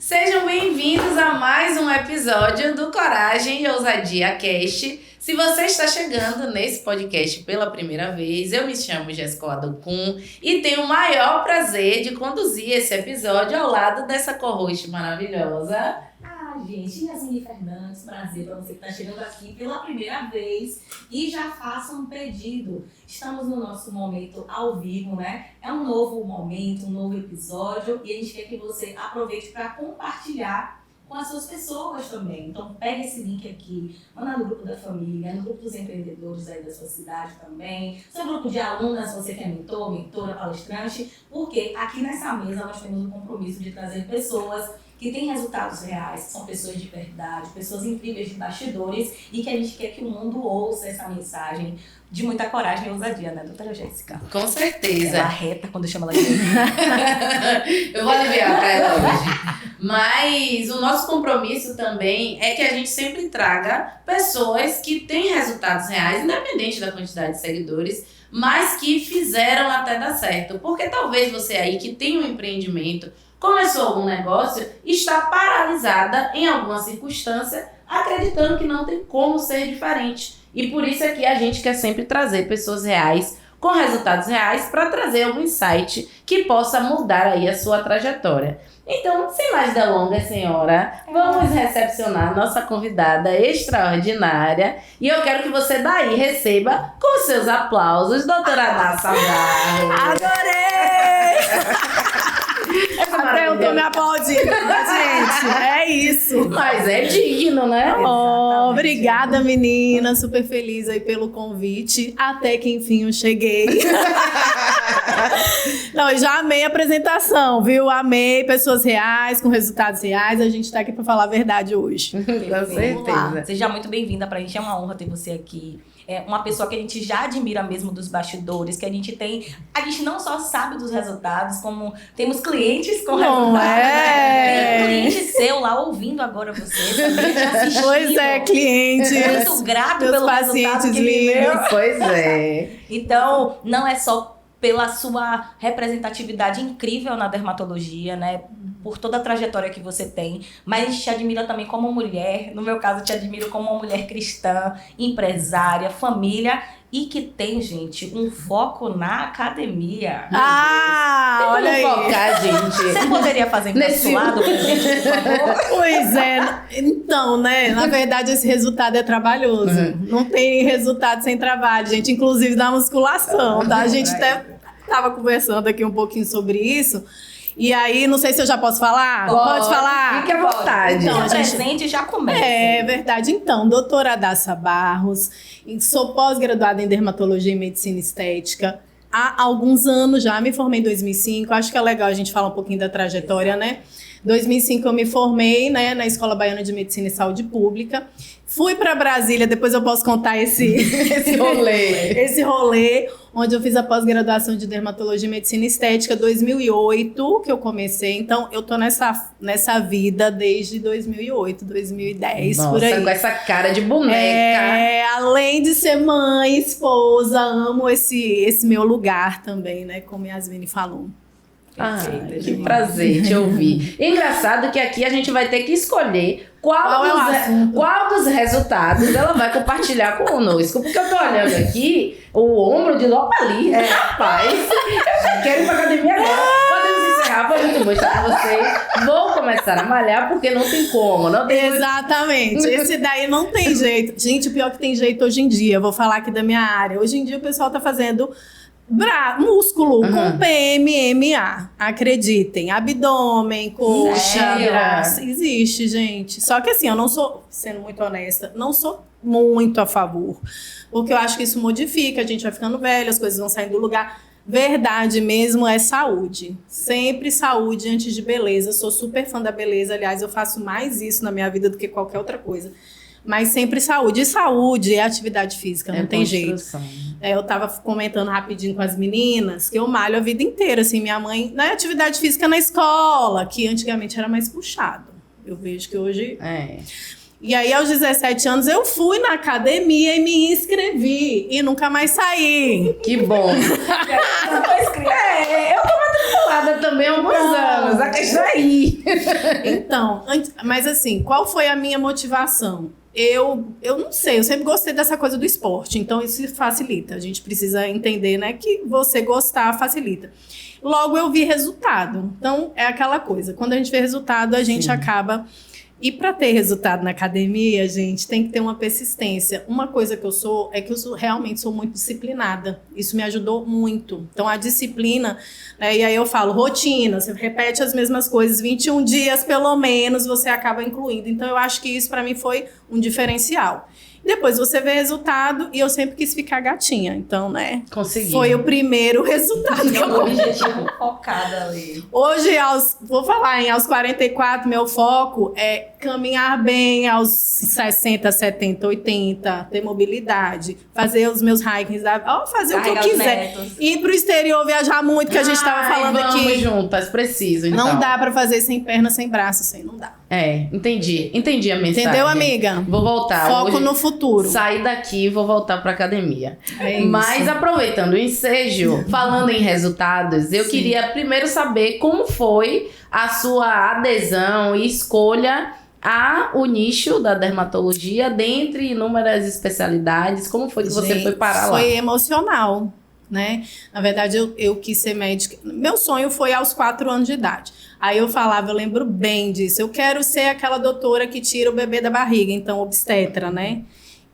Sejam bem-vindos a mais um episódio do Coragem e Ousadia Cast. Se você está chegando nesse podcast pela primeira vez, eu me chamo Jéssica Adocum e tenho o maior prazer de conduzir esse episódio ao lado dessa co-host maravilhosa. Gente, Yasmine Fernandes, prazer para você que está chegando aqui pela primeira vez e já faça um pedido. Estamos no nosso momento ao vivo, né? É um novo momento, um novo episódio e a gente quer que você aproveite para compartilhar com as suas pessoas também. Então pega esse link aqui, manda no grupo da família, no grupo dos empreendedores aí da sua cidade também, seu grupo de alunas, você que é mentor, mentora, palestrante, porque aqui nessa mesa nós temos o compromisso de trazer pessoas que têm resultados reais, que são pessoas de verdade, pessoas incríveis de bastidores e que a gente quer que o mundo ouça essa mensagem de muita coragem e ousadia, né, doutora Jéssica? Com certeza. Ela reta quando eu chamo ela de Eu vou aliviar pra ela hoje. Mas o nosso compromisso também é que a gente sempre traga pessoas que têm resultados reais, independente da quantidade de seguidores, mas que fizeram até dar certo. Porque talvez você aí que tem um empreendimento, começou algum negócio, está paralisada em alguma circunstância, acreditando que não tem como ser diferente. E por isso aqui a gente quer sempre trazer pessoas reais, com resultados reais, para trazer algum insight que possa mudar aí a sua trajetória. Então, sem mais delongas, senhora, vamos recepcionar nossa convidada extraordinária. E eu quero que você daí receba com seus aplausos, doutora Adassa Barros. Adorei! Até eu tô me aplaudindo, gente. É isso. Mas é digno, né? Oh, obrigada, menina. Super feliz aí pelo convite. Até que enfim eu cheguei. Não, eu já amei a apresentação, viu? Amei pessoas reais, com resultados reais. A gente tá aqui pra falar a verdade hoje. Com certeza. Seja muito bem-vinda, pra gente é uma honra ter você aqui. É uma pessoa que a gente já admira mesmo dos bastidores, que a gente não só sabe dos resultados, como temos clientes com Não resultados. é? Tem cliente seu lá ouvindo agora você, também te assistindo. Pois é, cliente. Muito grato Meus pelo resultado pacientes que viveu. lindos. Pois é. Então, não é só pela sua representatividade incrível na dermatologia, né? Por toda a trajetória que você tem, mas a gente te admira também como mulher, no meu caso, te admiro como uma mulher cristã, empresária, família, e que tem, gente, um foco na academia. Ah, olha aí. Focar, gente. Você poderia fazer encapsulado pra gente, por favor? Pois é. Então, né? Na verdade, esse resultado é trabalhoso. Não tem resultado sem trabalho, gente. Inclusive da musculação, tá? A gente até tava conversando aqui um pouquinho sobre isso. E aí, não sei se eu já posso falar. Pode falar? Fique à vontade. Então, a gente- presente e já começa. É verdade. Então, doutora Adassa Barros, sou pós-graduada em dermatologia e medicina estética. Há alguns anos já, me formei em 2005. Acho que é legal a gente falar um pouquinho da trajetória, né? 2005 eu me formei, né, na Escola Baiana de Medicina e Saúde Pública. Fui para Brasília, depois eu posso contar esse rolê, onde eu fiz a pós-graduação de dermatologia e medicina estética 2008, que eu comecei. Então, eu tô nessa vida desde 2008, 2010, Nossa, por aí. com essa cara de boneca. É, além de ser mãe, esposa, amo esse meu lugar também, né, como Yasmine falou. Ah, que prazer te ouvir. Engraçado que aqui a gente vai ter que escolher qual dos resultados ela vai compartilhar conosco. Porque eu tô olhando aqui o ombro de Lopali. Rapaz, eu já quero ir pra academia agora. Podemos encerrar, foi muito bom estar com vocês. Vou começar a malhar porque não tem como. Não tem Exatamente, esse daí não tem jeito. Gente, o pior que tem jeito hoje em dia, eu vou falar aqui da minha área. Hoje em dia o pessoal tá fazendo músculo com PMMA, acreditem, abdômen, coxa, Sério? braço, existe, gente. Só que assim, eu não sou, sendo muito honesta, não sou muito a favor, porque eu acho que isso modifica, a gente vai ficando velho, as coisas vão saindo do lugar. Verdade mesmo é saúde, sempre saúde antes de beleza. Sou super fã da beleza, aliás, eu faço mais isso na minha vida do que qualquer outra coisa. Mas sempre saúde. E saúde é atividade física, não tem jeito. Eu tava comentando rapidinho com as meninas que eu malho a vida inteira. Assim, minha mãe, na atividade física na escola, que antigamente era mais puxado. Eu vejo que hoje... E aí, aos 17 anos, eu fui na academia e me inscrevi. E nunca mais saí. Que bom. Eu tô inscrita. Eu tô matriculada. casada também há alguns anos. A questão é aí. Então, mas assim, qual foi a minha motivação? Eu não sei, eu sempre gostei dessa coisa do esporte, então isso facilita. A gente precisa entender, né, que você gostar facilita. Logo eu vi resultado. Então é aquela coisa, quando a gente vê resultado, a gente acaba. E para ter resultado na academia, gente, tem que ter uma persistência. Uma coisa que eu sou, é que eu realmente sou muito disciplinada. Isso me ajudou muito. Então, a disciplina, né, e aí eu falo, rotina, você repete as mesmas coisas, 21 dias pelo menos, você acaba incluindo. Então, eu acho que isso para mim foi um diferencial. Depois você vê resultado e eu sempre quis ficar gatinha. Então, né? Consegui. Foi o primeiro resultado que eu O objetivo focado ali. Hoje, vou falar, aos 44, meu foco é caminhar bem aos 60, 70, 80, ter mobilidade, fazer os meus hikings, fazer o que eu quiser. Ir pro exterior, viajar muito, que a gente tava falando vamos aqui. juntas, preciso, então. Não dá pra fazer sem perna, sem braço, sem, não dá. Entendi a mensagem. Entendeu, amiga? Vou voltar. Foco Hoje, no futuro. sair daqui e vou voltar pra academia. É isso. Mas aproveitando o ensejo, falando em resultados, eu queria primeiro saber como foi a sua adesão e escolha ao nicho da dermatologia, dentre inúmeras especialidades. Como foi que você foi parar lá? Foi emocional, né? Na verdade, eu quis ser médica. Meu sonho foi aos 4 anos de idade. Aí eu falava, eu lembro bem disso, eu quero ser aquela doutora que tira o bebê da barriga, então obstetra, né?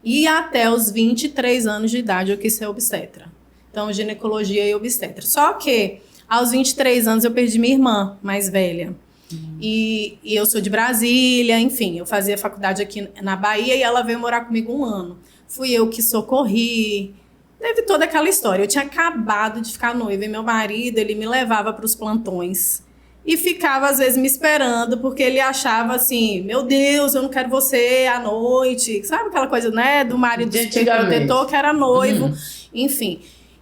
E até os 23 anos de idade eu quis ser obstetra. Então, ginecologia e obstetra. Só que aos 23 anos eu perdi minha irmã mais velha. E eu sou de Brasília, enfim, eu fazia faculdade aqui na Bahia e ela veio morar comigo 1 ano. Fui eu que socorri, teve toda aquela história. Eu tinha acabado de ficar noiva e meu marido, ele me levava para os plantões e ficava às vezes me esperando, porque ele achava assim, meu Deus, eu não quero você à noite, sabe aquela coisa, né, do marido protetor que era noivo, enfim.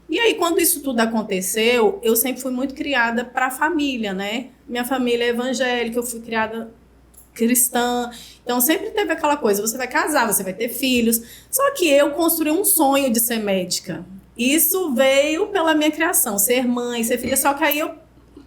E aí, quando isso tudo aconteceu, eu sempre fui muito criada para a família, né? Minha família é evangélica, eu fui criada cristã. Então, sempre teve aquela coisa, você vai casar, você vai ter filhos. Só que eu construí um sonho de ser médica. Isso veio pela minha criação, ser mãe, ser filha. Só que aí eu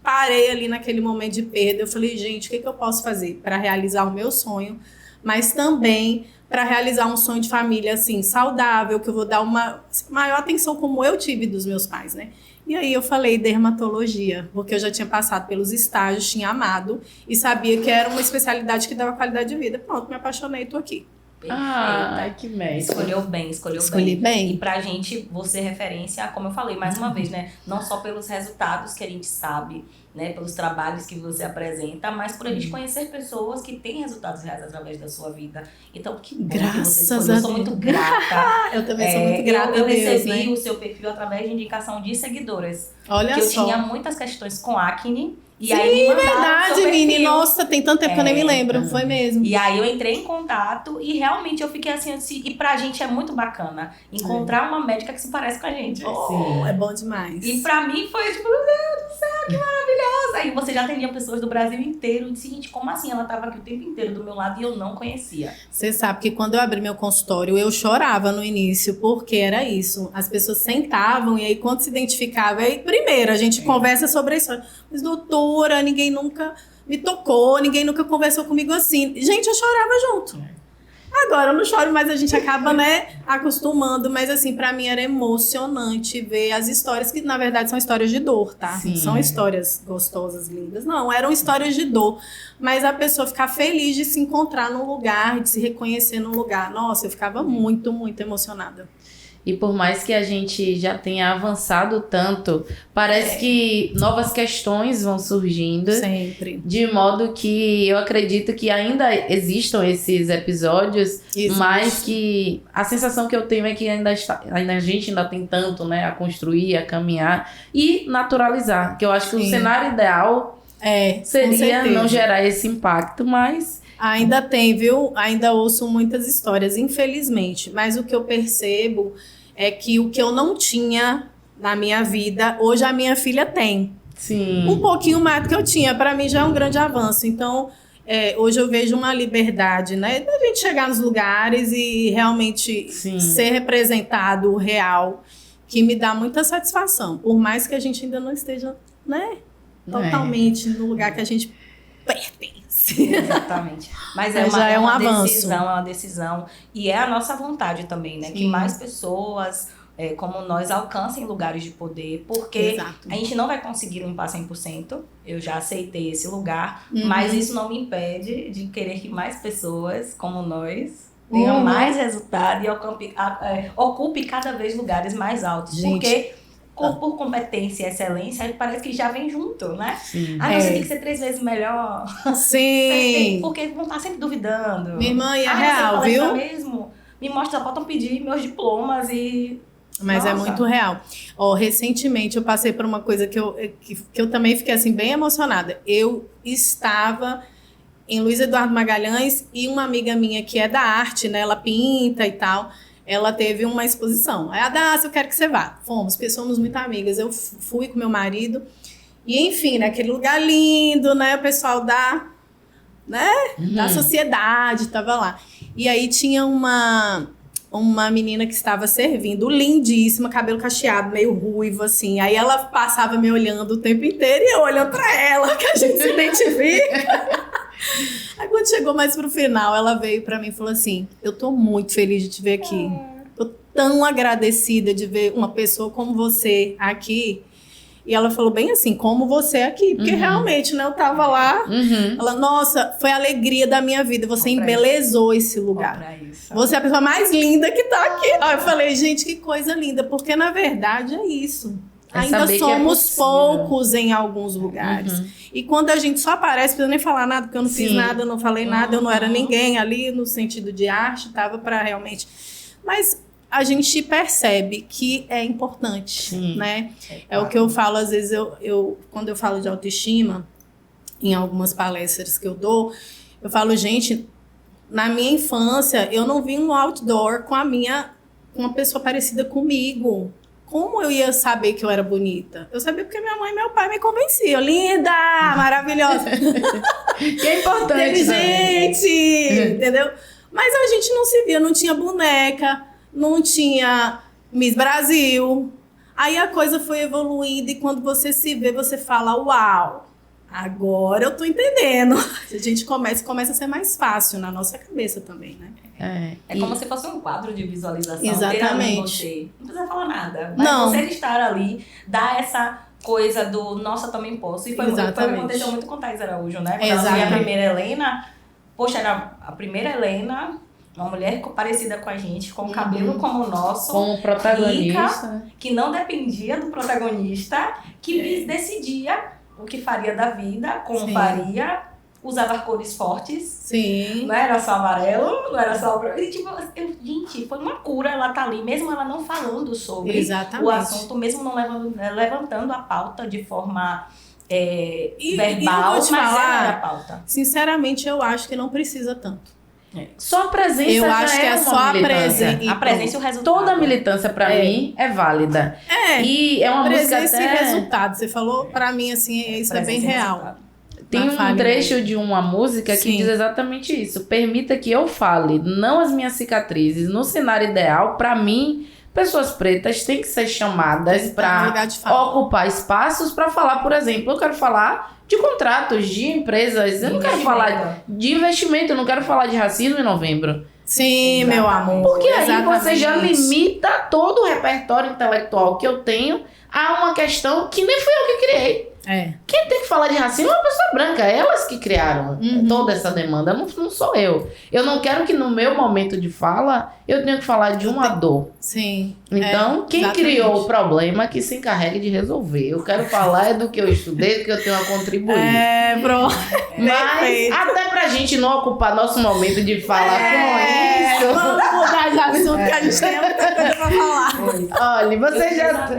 parei ali naquele momento de perda. Eu falei, gente, o que eu posso fazer para realizar o meu sonho? Mas também para realizar um sonho de família, assim, saudável, que eu vou dar uma maior atenção como eu tive dos meus pais, né? E aí eu falei dermatologia, porque eu já tinha passado pelos estágios, tinha amado e sabia que era uma especialidade que dava qualidade de vida. Pronto, me apaixonei e tô aqui. Ai, que médico. Escolhi bem. E E pra gente, você é referência, como eu falei mais uma vez, né? Não só pelos resultados que a gente sabe, né? Pelos trabalhos que você apresenta, mas por a gente conhecer pessoas que têm resultados reais através da sua vida. Então, que bom que você escolheu. Eu sou muito grata. Eu também sou muito grata eu a Deus, recebi né? o seu perfil através de indicação de seguidoras. Olha que eu só. tinha muitas questões com acne. E Sim, aí me mandaram o verdade, seu Mini. perfil. Nossa, tem tanto tempo que eu nem me lembro. Foi mesmo. E aí eu entrei em contato e realmente eu fiquei assim, e pra gente é muito bacana encontrar uma médica que se parece com a gente. Oh, é bom demais. E pra mim foi tipo, meu Deus do céu, que maravilhosa! Aí você já atendia pessoas do Brasil inteiro. Eu disse, gente, como assim? Ela tava aqui o tempo inteiro do meu lado e eu não conhecia. Você sabe que quando eu abri meu consultório, eu chorava no início, porque era isso. As pessoas sentavam e aí quando se identificava, aí primeiro a gente conversa sobre isso. Mas doutora, ninguém nunca me tocou, ninguém nunca conversou comigo assim. Gente, eu chorava junto. Agora eu não choro, mas a gente acaba, né, acostumando. Mas assim, pra mim era emocionante ver as histórias, que na verdade são histórias de dor, tá? Sim. Não são histórias gostosas, lindas. Não, eram histórias de dor. Mas a pessoa ficar feliz de se encontrar num lugar, de se reconhecer num lugar. Nossa, eu ficava muito, muito emocionada. E por mais que a gente já tenha avançado tanto, parece que novas questões vão surgindo. Sempre. De modo que eu acredito que ainda existam esses episódios, Existe. mas que a sensação que eu tenho é que ainda a gente ainda tem tanto, né, a construir, a caminhar e naturalizar. Que eu acho que o Sim. cenário ideal Com seria certeza. não gerar esse impacto, mas... Ainda tem, viu? Ainda ouço muitas histórias, infelizmente. Mas o que eu percebo é que o que eu não tinha na minha vida, hoje a minha filha tem. Sim. Um pouquinho mais do que eu tinha. Para mim já é um grande avanço. Então, hoje eu vejo uma liberdade, né? Da gente chegar nos lugares e realmente Sim. ser representado, real, que me dá muita satisfação. Por mais que a gente ainda não esteja, né? totalmente no lugar que a gente pertence. Exatamente. Mas Já é um avanço. decisão, é uma decisão. E é a nossa vontade também, né? Sim. Que mais pessoas como nós alcancem lugares de poder, porque Exato. a gente não vai conseguir limpar 100%. Eu já aceitei esse lugar, mas isso não me impede de querer que mais pessoas como nós tenham mais resultado e ocupe cada vez lugares mais altos. Gente. Porque por competência e excelência, parece que já vem junto, né? Sim. Você tem que ser 3 vezes melhor. Sim. Porque vão estar sempre duvidando. Minha irmã, e é você real, fala viu? isso mesmo? Me mostra, só faltam pedir meus diplomas e... Mas é Nossa. muito real. Ó, recentemente eu passei por uma coisa que eu também fiquei assim bem emocionada. Eu estava em Luiz Eduardo Magalhães e uma amiga minha que é da arte, né? Ela pinta e tal. Ela teve uma exposição. Aí a Dácia, eu quero que você vá. Fomos, porque somos muito amigas. Eu fui com meu marido. E enfim, naquele lugar lindo, né? O pessoal da sociedade estava lá. E aí tinha uma menina que estava servindo, lindíssima, cabelo cacheado, meio ruivo, assim. Aí ela passava me olhando o tempo inteiro e eu olhando pra ela, que a gente se identifica. Aí quando chegou mais pro final, ela veio pra mim e falou assim, eu tô muito feliz de te ver aqui. Tô tão agradecida de ver uma pessoa como você aqui. E ela falou bem assim, como você aqui. Porque realmente, né, eu tava lá. Ela, nossa, foi a alegria da minha vida. Você embelezou esse lugar. Você é a pessoa mais linda que tá aqui. Aí eu falei, gente, que coisa linda. Porque, na verdade, é isso. Ainda saber que é somos possível. poucos em alguns lugares. E quando a gente só aparece, não precisa nem falar nada, porque eu não fiz nada, eu não falei nada, eu não era ninguém ali no sentido de arte, tava pra realmente... Mas a gente percebe que é importante, né? É o que eu falo, às vezes, quando eu falo de autoestima, em algumas palestras que eu dou, eu falo, gente, na minha infância, eu não vi um outdoor com uma pessoa parecida comigo. Como eu ia saber que eu era bonita? Eu sabia porque minha mãe e meu pai me convenciam. Linda, maravilhosa. Que é importante, inteligente, entendeu? Mas a gente não se via, não tinha boneca, não tinha Miss Brasil. Aí a coisa foi evoluindo e quando você se vê, você fala, uau, agora eu tô entendendo. A gente começa a ser mais fácil na nossa cabeça também, né? É como se fosse um quadro de visualização. Exatamente. Você. Não precisa falar nada. Mas Não. você estar ali, dá essa coisa do nossa, também posso. E foi o que aconteceu muito com Thais Araújo, né? Quando ela foi a primeira Helena, poxa, era a primeira Helena, uma mulher parecida com a gente, com cabelo como o nosso. Como protagonista. Rica, que não dependia do protagonista, que decidia o que faria da vida, como faria. Usava cores fortes. Sim. Não era só amarelo, não era só branco. E, tipo, gente, foi uma cura ela tá ali, mesmo ela não falando sobre o assunto, mesmo não levantando a pauta de forma verbal, eu vou te mas falar, era a pauta. Sinceramente, eu acho que não precisa tanto. Só a presença eu já acho que é uma só a militância. presença. A presença e o resultado. Toda a militância, pra mim, é válida. E é uma música presença até... e resultado. Você falou, pra mim, assim, isso é bem real. Tem um trecho de uma música que diz exatamente isso. Permita que eu fale, não as minhas cicatrizes. No cenário ideal, pra mim, pessoas pretas têm que ser chamadas pra ocupar espaços pra falar, por exemplo, eu quero falar de contratos, de empresas, eu não quero falar de investimento, eu não quero falar de racismo em novembro. Sim, meu amor. Porque aí você já limita todo o repertório intelectual que eu tenho a uma questão que nem fui eu que criei. Quem tem que falar de racismo é uma pessoa branca. Elas que criaram toda essa demanda. Não sou eu. Eu não quero que no meu momento de fala eu tenha que falar de uma dor. Sim. Então, quem criou o problema que se encarregue de resolver. Eu quero falar do que eu estudei, do que eu tenho a contribuir. Mas até pra gente não ocupar nosso momento de falar com isso. Vamos mudar de assunto que a gente tem muita coisa pra falar. Olha, você já...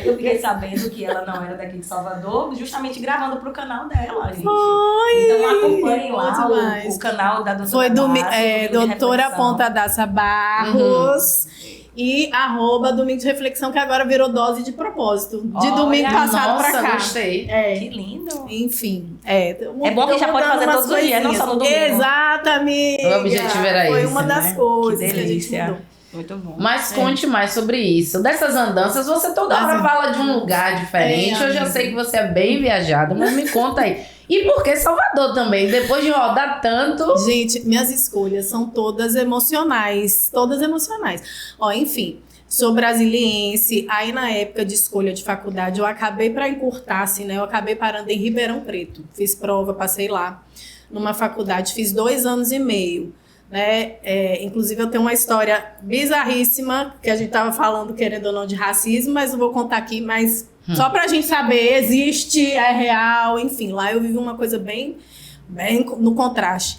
Eu fiquei sabendo que ela não era daqui de Salvador, justamente gravando pro canal dela, gente. Foi! Então acompanhem lá o canal da doutora Foi doutora Ponta Daça Barros e @ Domingo de Reflexão, que agora virou dose de propósito. De domingo passado pra cá. Gostei. Que lindo. Enfim. É bom que já pode fazer todos os dias, não só no domingo. Exatamente. O objetivo era Foi esse, uma das né? coisas Que delícia. que a gente mudou. Muito bom. Mas conte mais sobre isso. Dessas andanças, você toda hora fala de um lugar diferente. Eu já sei que você é bem viajada, mas me conta aí. E por que Salvador também? Depois de rodar tanto... Gente, minhas escolhas são todas emocionais. Todas emocionais. Ó, enfim, sou brasiliense. Aí, na época de escolha de faculdade, eu acabei para encurtar, assim, né? Eu acabei parando em Ribeirão Preto. Fiz prova, passei lá numa faculdade. Fiz 2 anos e meio. Né? Inclusive, eu tenho uma história bizarríssima, que a gente estava falando, querendo ou não, de racismo, mas não vou contar aqui, mas... Só pra gente saber, existe, é real, enfim. Lá eu vivi uma coisa bem no contraste.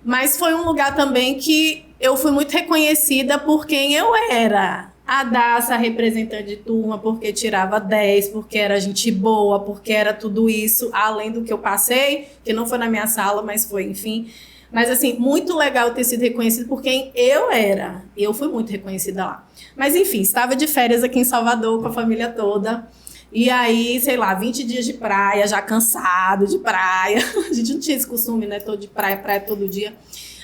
Mas foi um lugar também que eu fui muito reconhecida por quem eu era. A Daça, representante de turma, porque tirava 10, porque era gente boa, porque era tudo isso, além do que eu passei, que não foi na minha sala, mas foi, enfim. Mas, assim, muito legal ter sido reconhecida por quem eu era. Eu fui muito reconhecida lá. Mas, enfim, estava de férias aqui em Salvador com a família toda. E aí, sei lá, 20 dias de praia, já cansado de praia. A gente não tinha esse costume, né? Tô de praia todo dia.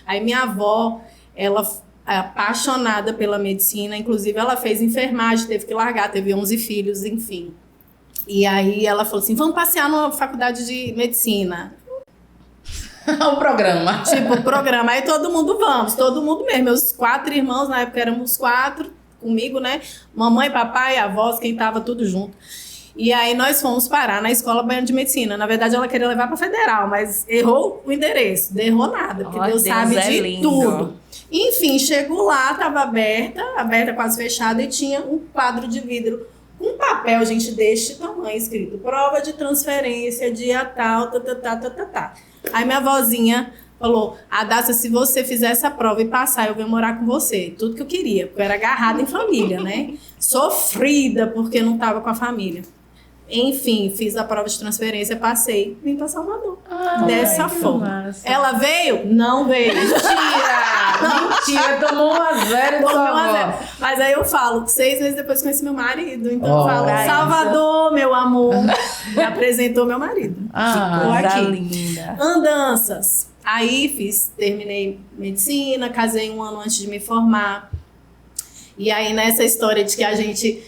Aí minha avó, ela é apaixonada pela medicina. Inclusive, ela fez enfermagem, teve que largar, teve 11 filhos, enfim. E aí ela falou assim, vamos passear na faculdade de medicina. O programa. Tipo, o programa. Aí todo mundo mesmo. Meus 4 irmãos, na época éramos 4 comigo, né? Mamãe, papai, avós, quem tava tudo junto. E aí nós fomos parar na Escola Baiana de Medicina. Na verdade, ela queria levar para Federal, mas errou o endereço. Não errou nada, porque Deus sabe de lindo. tudo. Enfim, chegou lá, estava aberta quase fechada, e tinha um quadro de vidro com papel, gente, deste tamanho, escrito prova de transferência, dia tal, tá. Aí minha vozinha falou, Daça, se você fizer essa prova e passar, eu venho morar com você. Tudo que eu queria, porque eu era agarrada em família, né? Sofrida, porque não estava com a família. Enfim, fiz a prova de transferência, passei, vim para Salvador. Dessa forma. Ela veio? Não veio. Mentira, tomou 1-0 do Salvador. Mas aí eu falo, 6 meses depois conheci meu marido. Então eu falo, Salvador, meu amor. Me apresentou meu marido. Ficou aqui. Linda. Andanças. Aí terminei medicina, casei 1 ano antes de me formar. E aí nessa história de que a gente...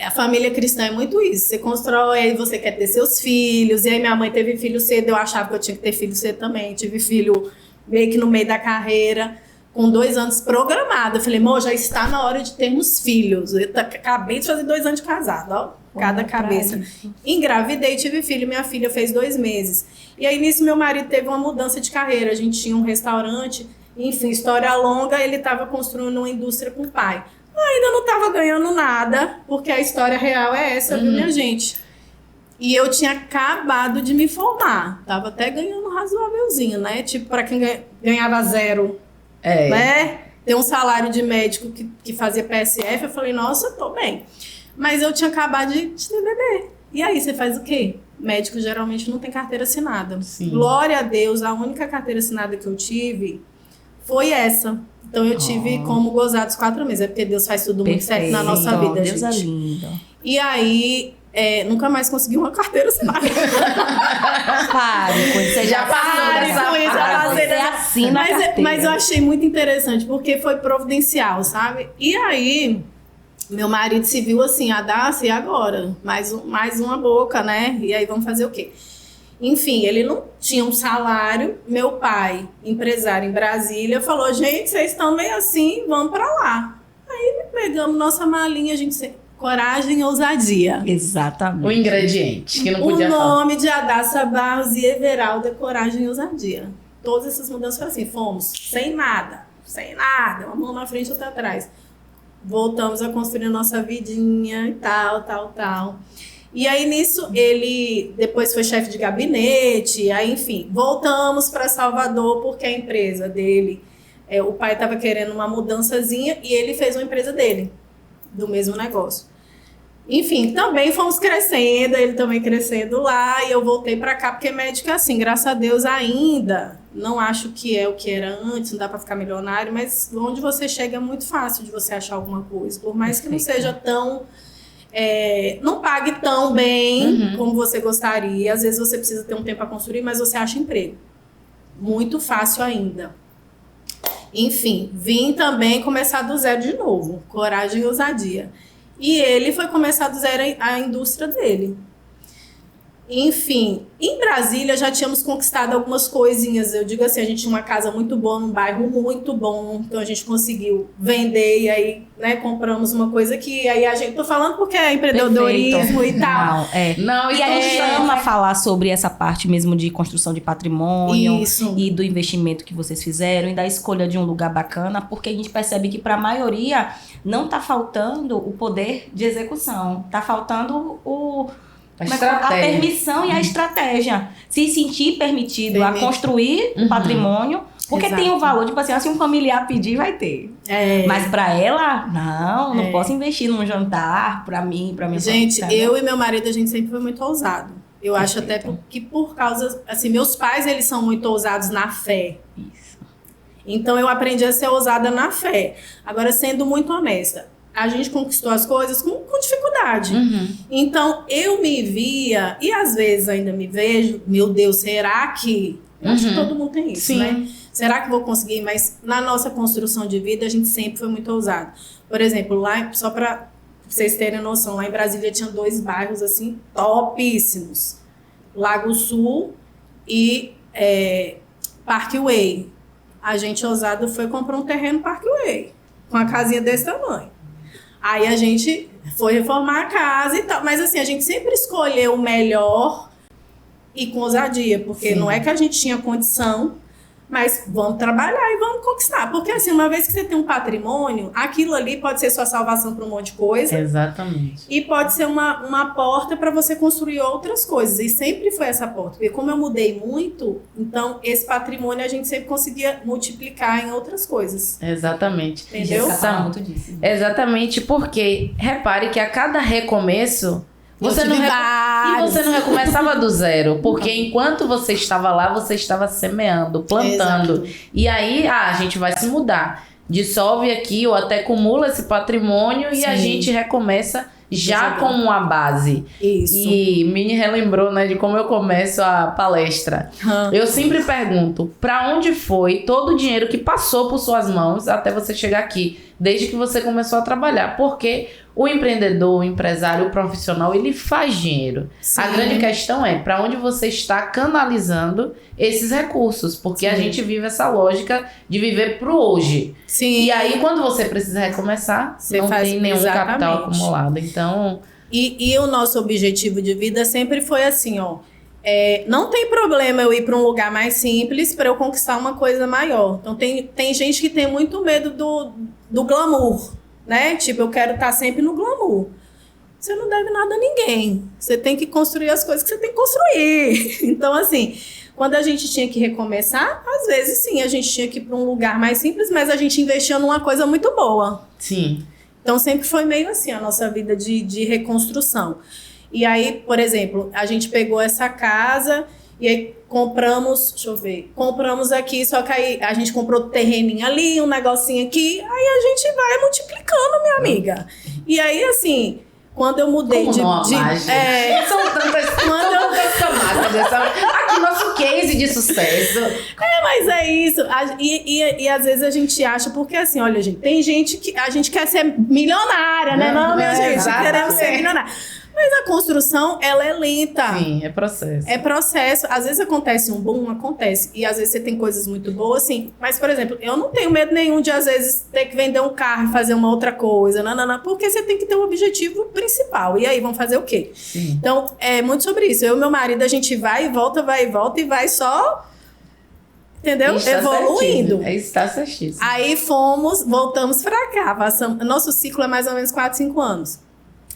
a família cristã é muito isso. Você constrói, você quer ter seus filhos. E aí minha mãe teve filho cedo, eu achava que eu tinha que ter filho cedo também. Tive filho meio que no meio da carreira, com 2 anos programada. Eu falei, já está na hora de termos filhos. Eu acabei de fazer 2 anos de casado, ó. Cada cabeça. Engravidei, tive filho. Minha filha fez 2 meses. E aí nisso meu marido teve uma mudança de carreira. A gente tinha um restaurante, enfim, história longa. Ele estava construindo uma indústria com o pai. Ainda não estava ganhando nada, porque a história real é essa, viu, minha gente? E eu tinha acabado de me formar. Tava até ganhando razoávelzinho, né? Tipo, para quem ganhava 0, né? Ter um salário de médico que fazia PSF, eu falei, nossa, tô bem. Mas eu tinha acabado de ter bebê. E aí, você faz o quê? Médico geralmente não tem carteira assinada. Sim. Glória a Deus, a única carteira assinada que eu tive foi essa. Então eu tive como gozar dos 4 meses. É porque Deus faz tudo muito certo na nossa vida, Deus gente. É lindo. E aí, nunca mais consegui uma carteira assinada. Pare com isso. Você já com isso, você assina a carteira. Mas eu achei muito interessante, porque foi providencial, sabe? E aí, meu marido se viu assim, Daça, e agora? Mais uma boca, né? E aí, vamos fazer o quê? Enfim, ele não tinha um salário. Meu pai, empresário em Brasília, falou, gente, vocês estão meio assim, vamos pra lá. Aí pegamos nossa malinha, coragem e ousadia. Exatamente. O ingrediente, que não podia falar. O falar. nome de Daça Barros e Everalda, coragem e ousadia. Todas essas mudanças foram assim, fomos sem nada, uma mão na frente e outra atrás. Voltamos a construir a nossa vidinha e tal. E aí, nisso, ele depois foi chefe de gabinete, aí, enfim, voltamos para Salvador, porque a empresa dele, o pai estava querendo uma mudançazinha, e ele fez uma empresa dele, do mesmo negócio. Enfim, também fomos crescendo, ele também crescendo lá, e eu voltei para cá, porque médico é assim, graças a Deus ainda, não acho que é o que era antes, não dá para ficar milionário, mas onde você chega é muito fácil de você achar alguma coisa, por mais que não seja tão... não pague tão bem como você gostaria. Às vezes você precisa ter um tempo para construir, mas você acha emprego. Muito fácil ainda. Enfim, vim também começar do zero de novo. Coragem e ousadia. E ele foi começar do zero a indústria dele. Enfim, em Brasília já tínhamos conquistado algumas coisinhas. Eu digo assim, a gente tinha uma casa muito boa, num bairro muito bom. Então a gente conseguiu vender e aí, né, compramos uma coisa que aí a gente... Tô falando porque é empreendedorismo e tal. Não, é. Não, E a gente ama falar sobre essa parte mesmo de construção de patrimônio Isso. e do investimento que vocês fizeram e da escolha de um lugar bacana, porque a gente percebe que para a maioria não tá faltando o poder de execução, tá faltando a permissão e a estratégia. Se sentir permitido a construir um patrimônio, porque Exato. tem um valor, tipo assim, se um familiar pedir, vai ter. É. Mas pra ela, não posso investir num jantar pra mim, pra minha Gente, família. eu e meu marido, a gente sempre foi muito ousado. Eu acho até que por causa... Assim, meus pais, eles são muito ousados na fé. Isso. Então, eu aprendi a ser ousada na fé. Agora, sendo muito honesta, a gente conquistou as coisas com dificuldade. Então, eu me via, e às vezes ainda me vejo, meu Deus, será que... Eu acho que todo mundo tem isso, Sim. né? Será que vou conseguir? Mas na nossa construção de vida, a gente sempre foi muito ousado. Por exemplo, lá, só para vocês terem noção, lá em Brasília tinha 2 bairros, assim, topíssimos. Lago Sul e Parkway. A gente ousado foi comprar um terreno Parkway, com uma casinha desse tamanho. Aí a gente foi reformar a casa e tal. Mas assim, a gente sempre escolheu o melhor e com ousadia. Porque não é que a gente tinha condição, mas vamos trabalhar e vamos conquistar. Porque assim, uma vez que você tem um patrimônio, aquilo ali pode ser sua salvação para um monte de coisa. Exatamente. E pode ser uma porta para você construir outras coisas. E sempre foi essa porta. Porque como eu mudei muito, então esse patrimônio a gente sempre conseguia multiplicar em outras coisas. Exatamente. Entendeu? Jéssica fala muito disso. Exatamente, porque repare que a cada recomeço você Eu não tive e vários. você não recomeçava do zero, porque enquanto você estava lá, você estava semeando, plantando. Exato. E aí, a gente vai se mudar. Dissolve aqui ou até acumula esse patrimônio e a Sim. gente recomeça já Exato. com uma base. Isso. E me relembrou, né, de como eu começo a palestra. Eu sempre pergunto, para onde foi todo o dinheiro que passou por suas mãos até você chegar aqui, desde que você começou a trabalhar? Porque o empreendedor, o empresário, o profissional, ele faz dinheiro. Sim. A grande questão é para onde você está canalizando esses recursos, porque a Sim. gente vive essa lógica de viver pro hoje. Sim. E aí, quando você precisa recomeçar, Você não faz tem nenhum capital exatamente. acumulado. Então, E o nosso objetivo de vida sempre foi assim, ó. Não tem problema eu ir para um lugar mais simples para eu conquistar uma coisa maior. Então tem gente que tem muito medo do glamour, né? Tipo, eu quero estar sempre no glamour. Você não deve nada a ninguém. Você tem que construir as coisas que você tem que construir. Então, assim, quando a gente tinha que recomeçar, às vezes sim, a gente tinha que ir para um lugar mais simples, mas a gente investia numa coisa muito boa. sim. Então sempre foi meio assim a nossa vida de reconstrução. E aí, por exemplo, a gente pegou essa casa e aí compramos, deixa eu ver, compramos aqui, só que aí a gente comprou terreninho ali, um negocinho aqui, aí a gente vai multiplicando, minha amiga. E aí, assim, quando eu mudei Como não amar, gente? São tantas camadas. Aqui, nosso case de sucesso. Mas é isso. E às vezes a gente acha, porque assim, olha, gente, tem gente que a gente quer ser milionária, né? Não, minha gente, exatamente. queremos ser milionária. Mas a construção, ela é lenta. Sim, é processo. É processo. Às vezes acontece um boom, acontece. E às vezes você tem coisas muito boas, assim. Mas, por exemplo, eu não tenho medo nenhum de, às vezes, ter que vender um carro e fazer uma outra coisa. Não, porque você tem que ter um objetivo principal. E aí, vamos fazer o quê? Sim. Então, é muito sobre isso. Eu e meu marido, a gente vai e volta e vai só... Entendeu? Está Evoluindo. certíssimo. Está certíssimo. Aí voltamos pra cá. Nosso ciclo é mais ou menos 4, 5 anos.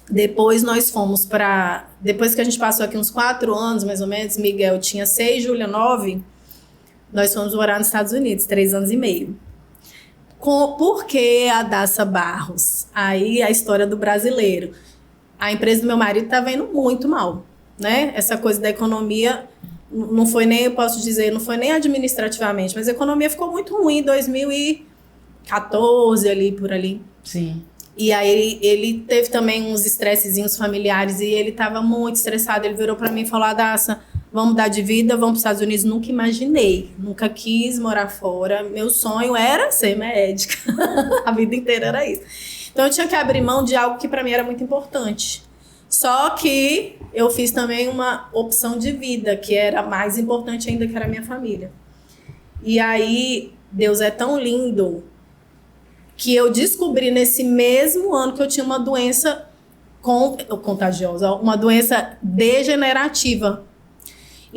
Depois nós fomos para... Depois que a gente passou aqui uns 4 anos, mais ou menos, Miguel tinha 6, Júlia 9, nós fomos morar nos Estados Unidos, 3 anos e meio. Por que a Daça Barros? Aí a história do brasileiro. A empresa do meu marido tá vendo muito mal, né? Essa coisa da economia... Não foi nem, eu posso dizer, não foi nem administrativamente, mas a economia ficou muito ruim em 2014, ali, por ali. Sim. E aí ele teve também uns estressezinhos familiares e ele tava muito estressado. Ele virou pra mim e falou, Daça, vamos mudar de vida, vamos para os Estados Unidos. Nunca imaginei, nunca quis morar fora. Meu sonho era ser médica. A vida inteira era isso. Então eu tinha que abrir mão de algo que para mim era muito importante. Só que eu fiz também uma opção de vida, que era mais importante ainda, que era a minha família. E aí, Deus é tão lindo que eu descobri nesse mesmo ano que eu tinha uma doença contagiosa, uma doença degenerativa.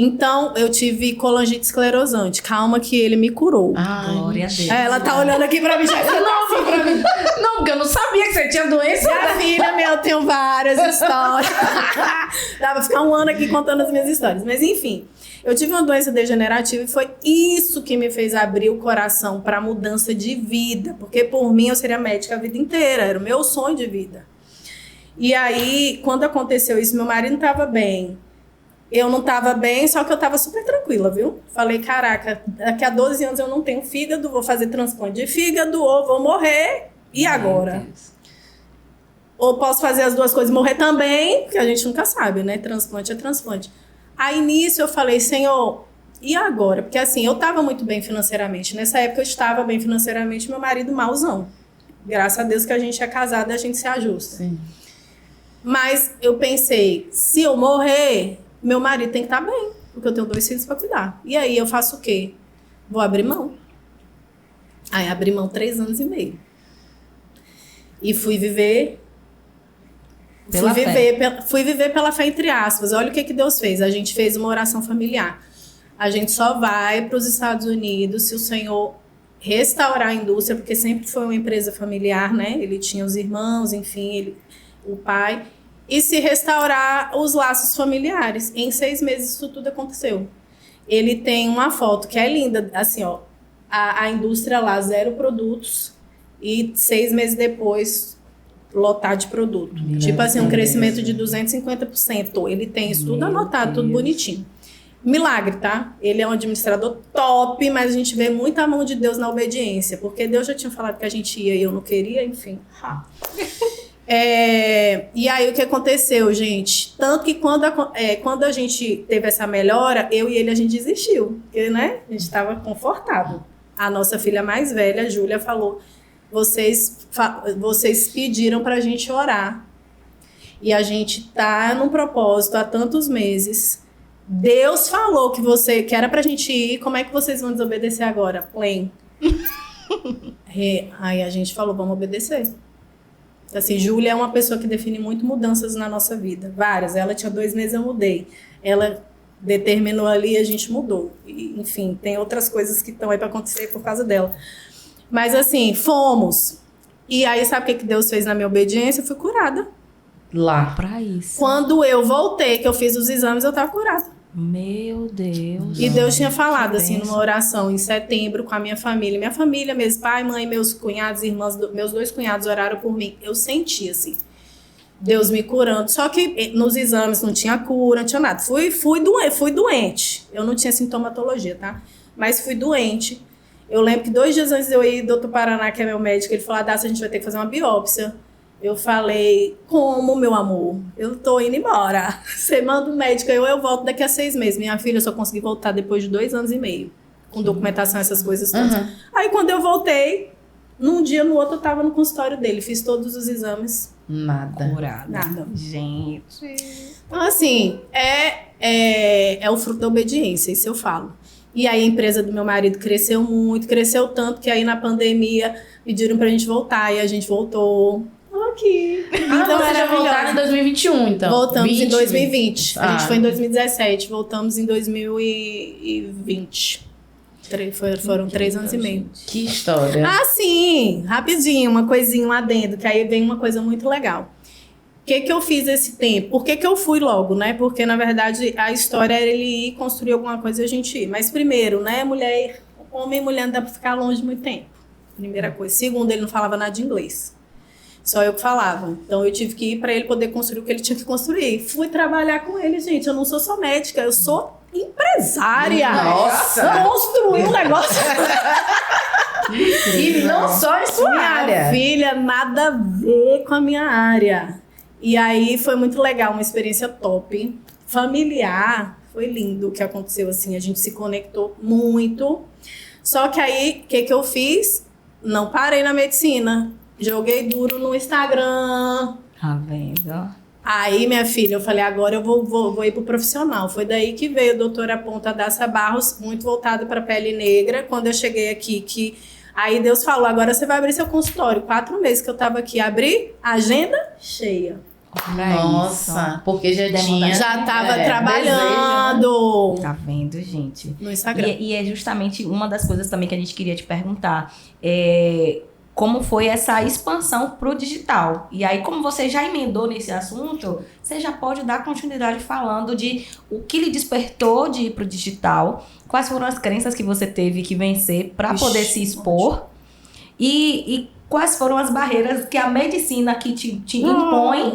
Então, eu tive colangite esclerosante. Calma que ele me curou. Glória a Deus. Ela tá olhando aqui pra mim, já não, assim pra mim. Não, porque eu não sabia que você tinha doença. Minha filha, eu tenho várias histórias. Dá pra ficar um ano aqui contando as minhas histórias. Mas, enfim, eu tive uma doença degenerativa e foi isso que me fez abrir o coração pra mudança de vida. Porque, por mim, eu seria médica a vida inteira. Era o meu sonho de vida. E aí, quando aconteceu isso, meu marido não tava bem. Eu não tava bem, só que eu tava super tranquila, viu? Falei, caraca, daqui a 12 anos eu não tenho fígado, vou fazer transplante de fígado, ou vou morrer, e agora? Ou posso fazer as duas coisas e morrer também, porque a gente nunca sabe, né? Transplante é transplante. Aí, nisso, eu falei, Senhor, e agora? Porque, assim, eu tava muito bem financeiramente. Nessa época, eu estava bem financeiramente, meu marido mauzão. Graças a Deus que a gente é casado e a gente se ajusta. Sim. Mas eu pensei, se eu morrer, meu marido tem que estar bem, porque eu tenho 2 filhos para cuidar. E aí eu faço o quê? Vou abrir mão. Aí abri mão 3 anos e meio. E fui viver pela fé, entre aspas. Olha o que Deus fez. A gente fez uma oração familiar. A gente só vai para os Estados Unidos se o Senhor restaurar a indústria, porque sempre foi uma empresa familiar, né? Ele tinha os irmãos, enfim, o pai. E se restaurar os laços familiares. Em 6 meses isso tudo aconteceu. Ele tem uma foto que é linda, assim, ó. A indústria lá, 0 produtos. E 6 meses depois, lotar de produto. Tipo assim, um crescimento de 250%. Ele tem isso tudo anotado, tudo bonitinho. Milagre, tá? Ele é um administrador top, mas a gente vê muita mão de Deus na obediência. Porque Deus já tinha falado que a gente ia e eu não queria, enfim. E aí o que aconteceu, gente? Tanto que quando a gente teve essa melhora, eu e ele a gente desistiu, porque, né? A gente estava confortável. A nossa filha mais velha, a Júlia, falou: vocês pediram pra gente orar. E a gente tá num propósito há tantos meses. Deus falou que era pra gente ir, como é que vocês vão desobedecer agora? Plain. Aí a gente falou, vamos obedecer. Assim, Júlia é uma pessoa que define muito mudanças na nossa vida. Várias. Ela tinha 2 meses, eu mudei. Ela determinou ali e a gente mudou. E, enfim, tem outras coisas que estão aí para acontecer por causa dela. Mas assim, fomos. E aí, sabe o que Deus fez na minha obediência? Eu fui curada. Lá. Pra isso. Quando eu voltei, que eu fiz os exames, eu tava curada. Meu Deus. E Deus tinha falado, Que assim, bênção. numa oração em setembro com a minha família. Minha família mesmo, pai, mãe, meus cunhados, irmãs, meus 2 cunhados oraram por mim. Eu senti, assim, Deus me curando. Só que nos exames não tinha cura, não tinha nada. Fui doente. Eu não tinha sintomatologia, tá? Mas fui doente. Eu lembro que 2 dias antes de eu ir, o Dr. Paraná, que é meu médico, ele falou, Adassa, a gente vai ter que fazer uma biópsia. Eu falei, como, meu amor? Eu tô indo embora. Você manda um médico, eu volto daqui a 6 meses. Minha filha, eu só consegui voltar depois de 2 anos e meio. Com documentação, essas coisas todas. Uhum. Aí, quando eu voltei, num dia, no outro, eu tava no consultório dele. Fiz todos os exames. Nada. Curada. Nada. Gente. Então, assim, é o fruto da obediência, isso eu falo. E aí, a empresa do meu marido cresceu muito, cresceu tanto que aí, na pandemia, pediram pra gente voltar. E a gente voltou. Aqui. Então era voltar em 2021, então. Voltamos 20, em 2020. A gente foi em Ah. 2017, voltamos em 2020. Foram 3 anos e meio. Que história. Ah, sim! Rapidinho, uma coisinha lá dentro, que aí vem uma coisa muito legal. O que eu fiz esse tempo? Por que eu fui logo, né? Porque, na verdade, a história era ele ir construir alguma coisa e a gente ir. Mas, primeiro, né? Homem e mulher não dá pra ficar longe muito tempo. Primeira coisa. Segundo, ele não falava nada de inglês. Só eu que falava. Então, eu tive que ir para ele poder construir o que ele tinha que construir. Fui trabalhar com ele, gente. Eu não sou só médica, eu sou empresária. Nossa! Construir um negócio. E não só em sua Minha área. filha, nada a ver com a minha área. E aí, foi muito legal, uma experiência top. Familiar. Foi lindo o que aconteceu, assim, a gente se conectou muito. Só que aí, o que eu fiz? Não parei na medicina. Joguei duro no Instagram. Tá vendo? Aí, minha filha, eu falei, agora eu vou ir pro profissional. Foi daí que veio a doutora Ponta Daça Barros, muito voltada para pele negra. Quando eu cheguei aqui, aí Deus falou, agora você vai abrir seu consultório. 4 meses que eu tava aqui, abri, agenda cheia. Nossa, porque já tinha... Já tava desejo, né? trabalhando Tá vendo, gente? no Instagram. E é justamente uma das coisas também que a gente queria te perguntar. Como foi essa expansão pro digital? E aí, como você já emendou nesse assunto, você já pode dar continuidade falando de o que lhe despertou de ir pro digital, quais foram as crenças que você teve que vencer para poder se expor e quais foram as barreiras que a medicina aqui te impõe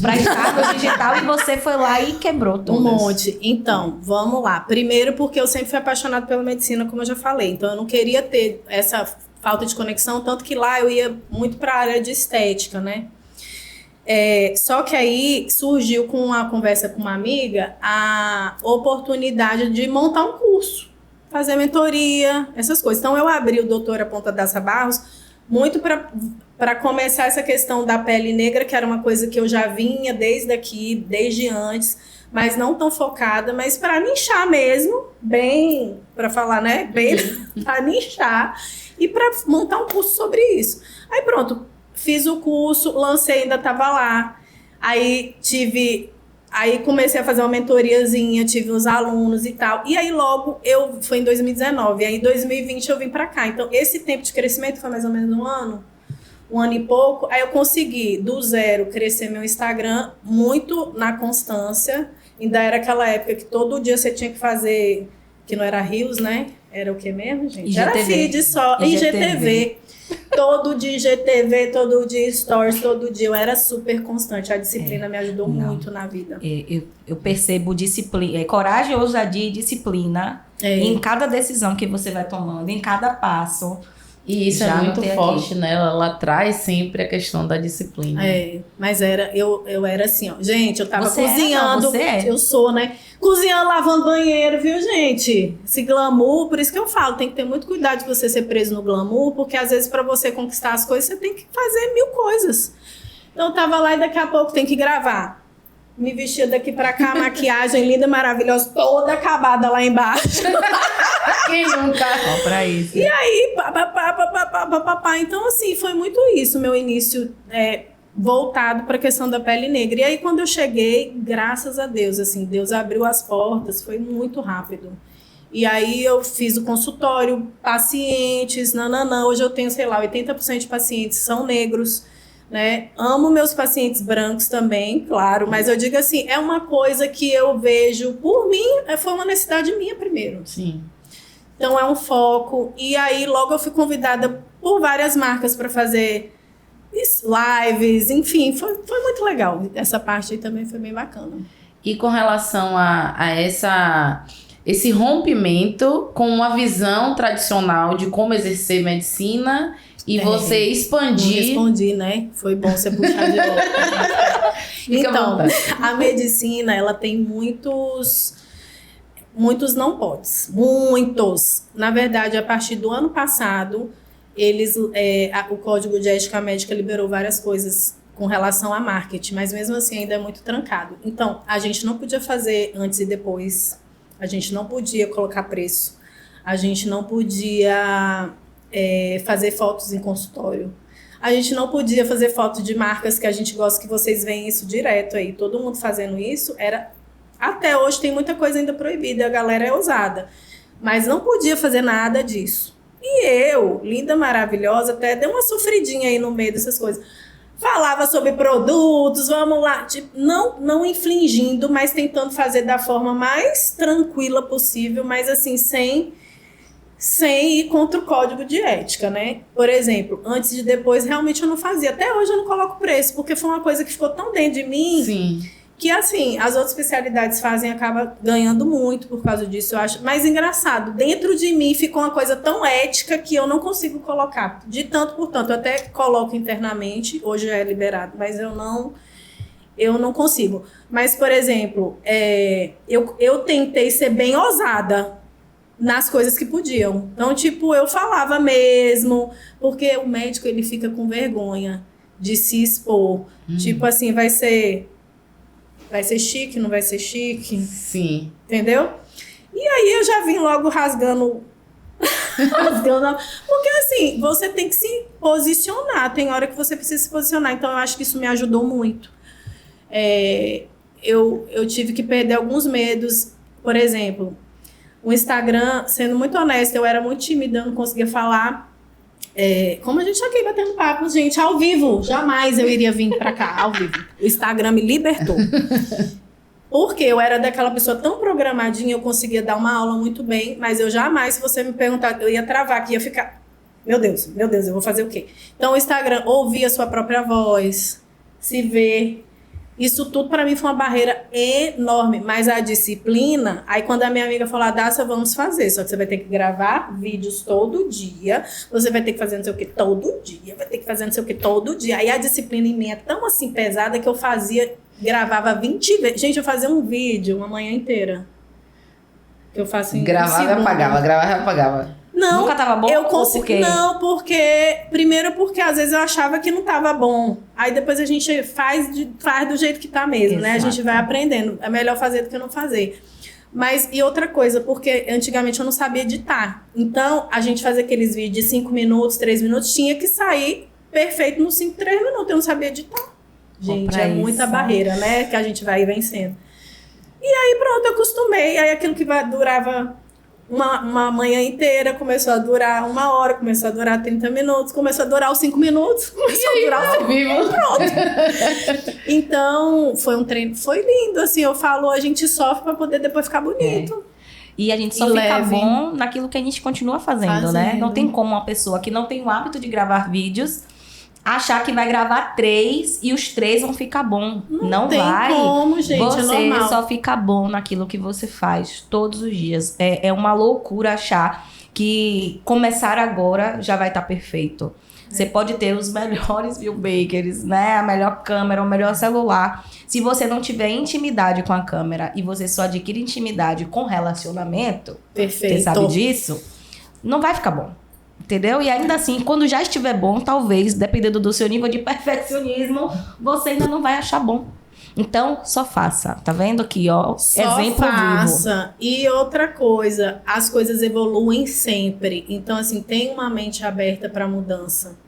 para estar no digital e você foi lá e quebrou todas. Um monte. Então, vamos lá. Primeiro porque eu sempre fui apaixonada pela medicina, como eu já falei. Então, eu não queria ter essa falta de conexão, tanto que lá eu ia muito para a área de estética, né? Só que aí surgiu com uma conversa com uma amiga a oportunidade de montar um curso, fazer mentoria, essas coisas. Então, eu abri o Doutora Ponta Daça Barros muito para começar essa questão da pele negra, que era uma coisa que eu já vinha desde antes, mas não tão focada, mas para nichar mesmo, bem, para falar, né? Bem para nichar e para montar um curso sobre isso. Aí pronto, fiz o curso, lancei, ainda estava lá. Aí comecei a fazer uma mentoriazinha, tive uns alunos e tal. E aí logo, foi em 2019, aí em 2020 eu vim para cá. Então esse tempo de crescimento foi mais ou menos um ano e pouco. Aí eu consegui, do zero, crescer meu Instagram muito na constância. Ainda era aquela época que todo dia você tinha que fazer, que não era Reels, né? Era o que mesmo, gente? IGTV. Era feed só, IGTV. Todo dia IGTV, todo dia Stories, todo dia. Eu era super constante. A disciplina me ajudou muito na vida. Eu percebo disciplina, coragem, ousadia e disciplina em cada decisão que você vai tomando, em cada passo. E isso é muito forte, né? Ela traz sempre a questão da disciplina. Mas eu era assim, ó. Gente, eu tava cozinhando. Você é? Eu sou, né? Cozinhando, lavando banheiro, viu, gente? Esse glamour, por isso que eu falo, tem que ter muito cuidado de você ser preso no glamour, porque às vezes pra você conquistar as coisas, você tem que fazer 1000 coisas. Então eu tava lá e daqui a pouco tem que gravar. Me vestia daqui pra cá, maquiagem linda, maravilhosa, toda acabada lá embaixo. Quem nunca? Só pra isso. E aí, pá. Então, assim, foi muito isso, meu início voltado para a questão da pele negra. E aí, quando eu cheguei, graças a Deus, assim, Deus abriu as portas, foi muito rápido. E aí, eu fiz o consultório, pacientes, hoje eu tenho, sei lá, 80% de pacientes são negros, né? Amo meus pacientes brancos também, claro, mas eu digo assim, é uma coisa que eu vejo, por mim, foi uma necessidade minha primeiro. Sim. Então é um foco. E aí logo eu fui convidada por várias marcas para fazer lives, enfim, foi muito legal. Essa parte aí também foi bem bacana. E com relação a esse rompimento com uma visão tradicional de como exercer medicina e você expandir... Não respondi, né? Foi bom você puxar de volta. Então, a medicina, ela tem muitos não podes. Muitos. Na verdade, a partir do ano passado, o Código de Ética Médica liberou várias coisas com relação a marketing, mas mesmo assim ainda é muito trancado. Então, a gente não podia fazer antes e depois, a gente não podia colocar preço, a gente não podia fazer fotos em consultório, a gente não podia fazer foto de marcas que a gente gosta, que vocês veem isso direto aí, todo mundo fazendo isso, até hoje tem muita coisa ainda proibida, a galera é ousada, mas não podia fazer nada disso. E eu, linda, maravilhosa, até dei uma sofridinha aí no meio dessas coisas. Falava sobre produtos, vamos lá, tipo, não infringindo, mas tentando fazer da forma mais tranquila possível, mas assim, sem ir contra o código de ética, né? Por exemplo, antes e depois, realmente eu não fazia. Até hoje eu não coloco preço, porque foi uma coisa que ficou tão dentro de mim. Sim. Que assim, as outras especialidades fazem, acaba ganhando muito por causa disso, eu acho. Mas engraçado, dentro de mim ficou uma coisa tão ética que eu não consigo colocar. De tanto por tanto, eu até coloco internamente, hoje é liberado, mas eu não eu não consigo. Mas, por exemplo, eu tentei ser bem ousada nas coisas que podiam. Então, tipo, eu falava mesmo, porque o médico, ele fica com vergonha de se expor. Tipo assim, vai ser chique, não vai ser chique? Sim. Entendeu? E aí eu já vim logo rasgando. Porque assim, você tem que se posicionar. Tem hora que você precisa se posicionar. Então eu acho que isso me ajudou muito. Eu tive que perder alguns medos. Por exemplo, o Instagram, sendo muito honesta, eu era muito tímida, eu não conseguia falar. Como a gente tá aqui batendo papo, gente, ao vivo. Jamais eu iria vir pra cá, ao vivo. O Instagram me libertou. Porque eu era daquela pessoa tão programadinha, eu conseguia dar uma aula muito bem, mas eu jamais, se você me perguntar, eu ia travar aqui, ia ficar... Meu Deus, eu vou fazer o quê? Então, o Instagram, ouvir a sua própria voz, se ver... Isso tudo para mim foi uma barreira enorme, mas a disciplina, aí quando a minha amiga falou, Dácia, vamos fazer, só que você vai ter que gravar vídeos todo dia, você vai ter que fazer não sei o que todo dia, vai ter que fazer não sei o que todo dia, aí a disciplina em mim é tão assim pesada que eu gravava 20 vezes, gente, eu fazia um vídeo uma manhã inteira, que eu faço em Gravava e apagava. Não, nunca tava bom? Eu consegui. Não, primeiro porque às vezes eu achava que não tava bom. Aí depois a gente faz do jeito que tá mesmo, né? A gente vai aprendendo. É melhor fazer do que não fazer. Mas, e outra coisa, porque antigamente eu não sabia editar. Então, a gente fazia aqueles vídeos de 5 minutos, 3 minutos, tinha que sair perfeito nos 5, 3 minutos. Eu não sabia editar. Gente, é muita barreira, né? Que a gente vai vencendo. E aí, pronto, eu acostumei. Aí aquilo que durava uma manhã inteira, começou a durar 1 hora, começou a durar 30 minutos, começou a durar os 5 minutos, começou a durar os 5 minutos, pronto. Então, foi um treino, foi lindo, assim, eu falo, a gente sofre pra poder depois ficar bonito. E a gente só fica bom naquilo que a gente continua fazendo, né? Não tem como uma pessoa que não tem o hábito de gravar vídeos achar que vai gravar 3 e os 3 vão ficar bom. Não tem vai. Como, gente, você é normal. só fica bom naquilo que você faz todos os dias. É uma loucura achar que começar agora já vai estar perfeito. Você pode ter os melhores filmmakers, né? A melhor câmera, o melhor celular. Se você não tiver intimidade com a câmera e você só adquire intimidade com relacionamento, perfeito. Você sabe disso, não vai ficar bom. Entendeu? E ainda assim, quando já estiver bom, talvez, dependendo do seu nível de perfeccionismo, você ainda não vai achar bom. Então, só faça. Tá vendo aqui, ó? Só exemplo faça. vivo. E outra coisa, as coisas evoluem sempre. Então, assim, tem uma mente aberta para mudança.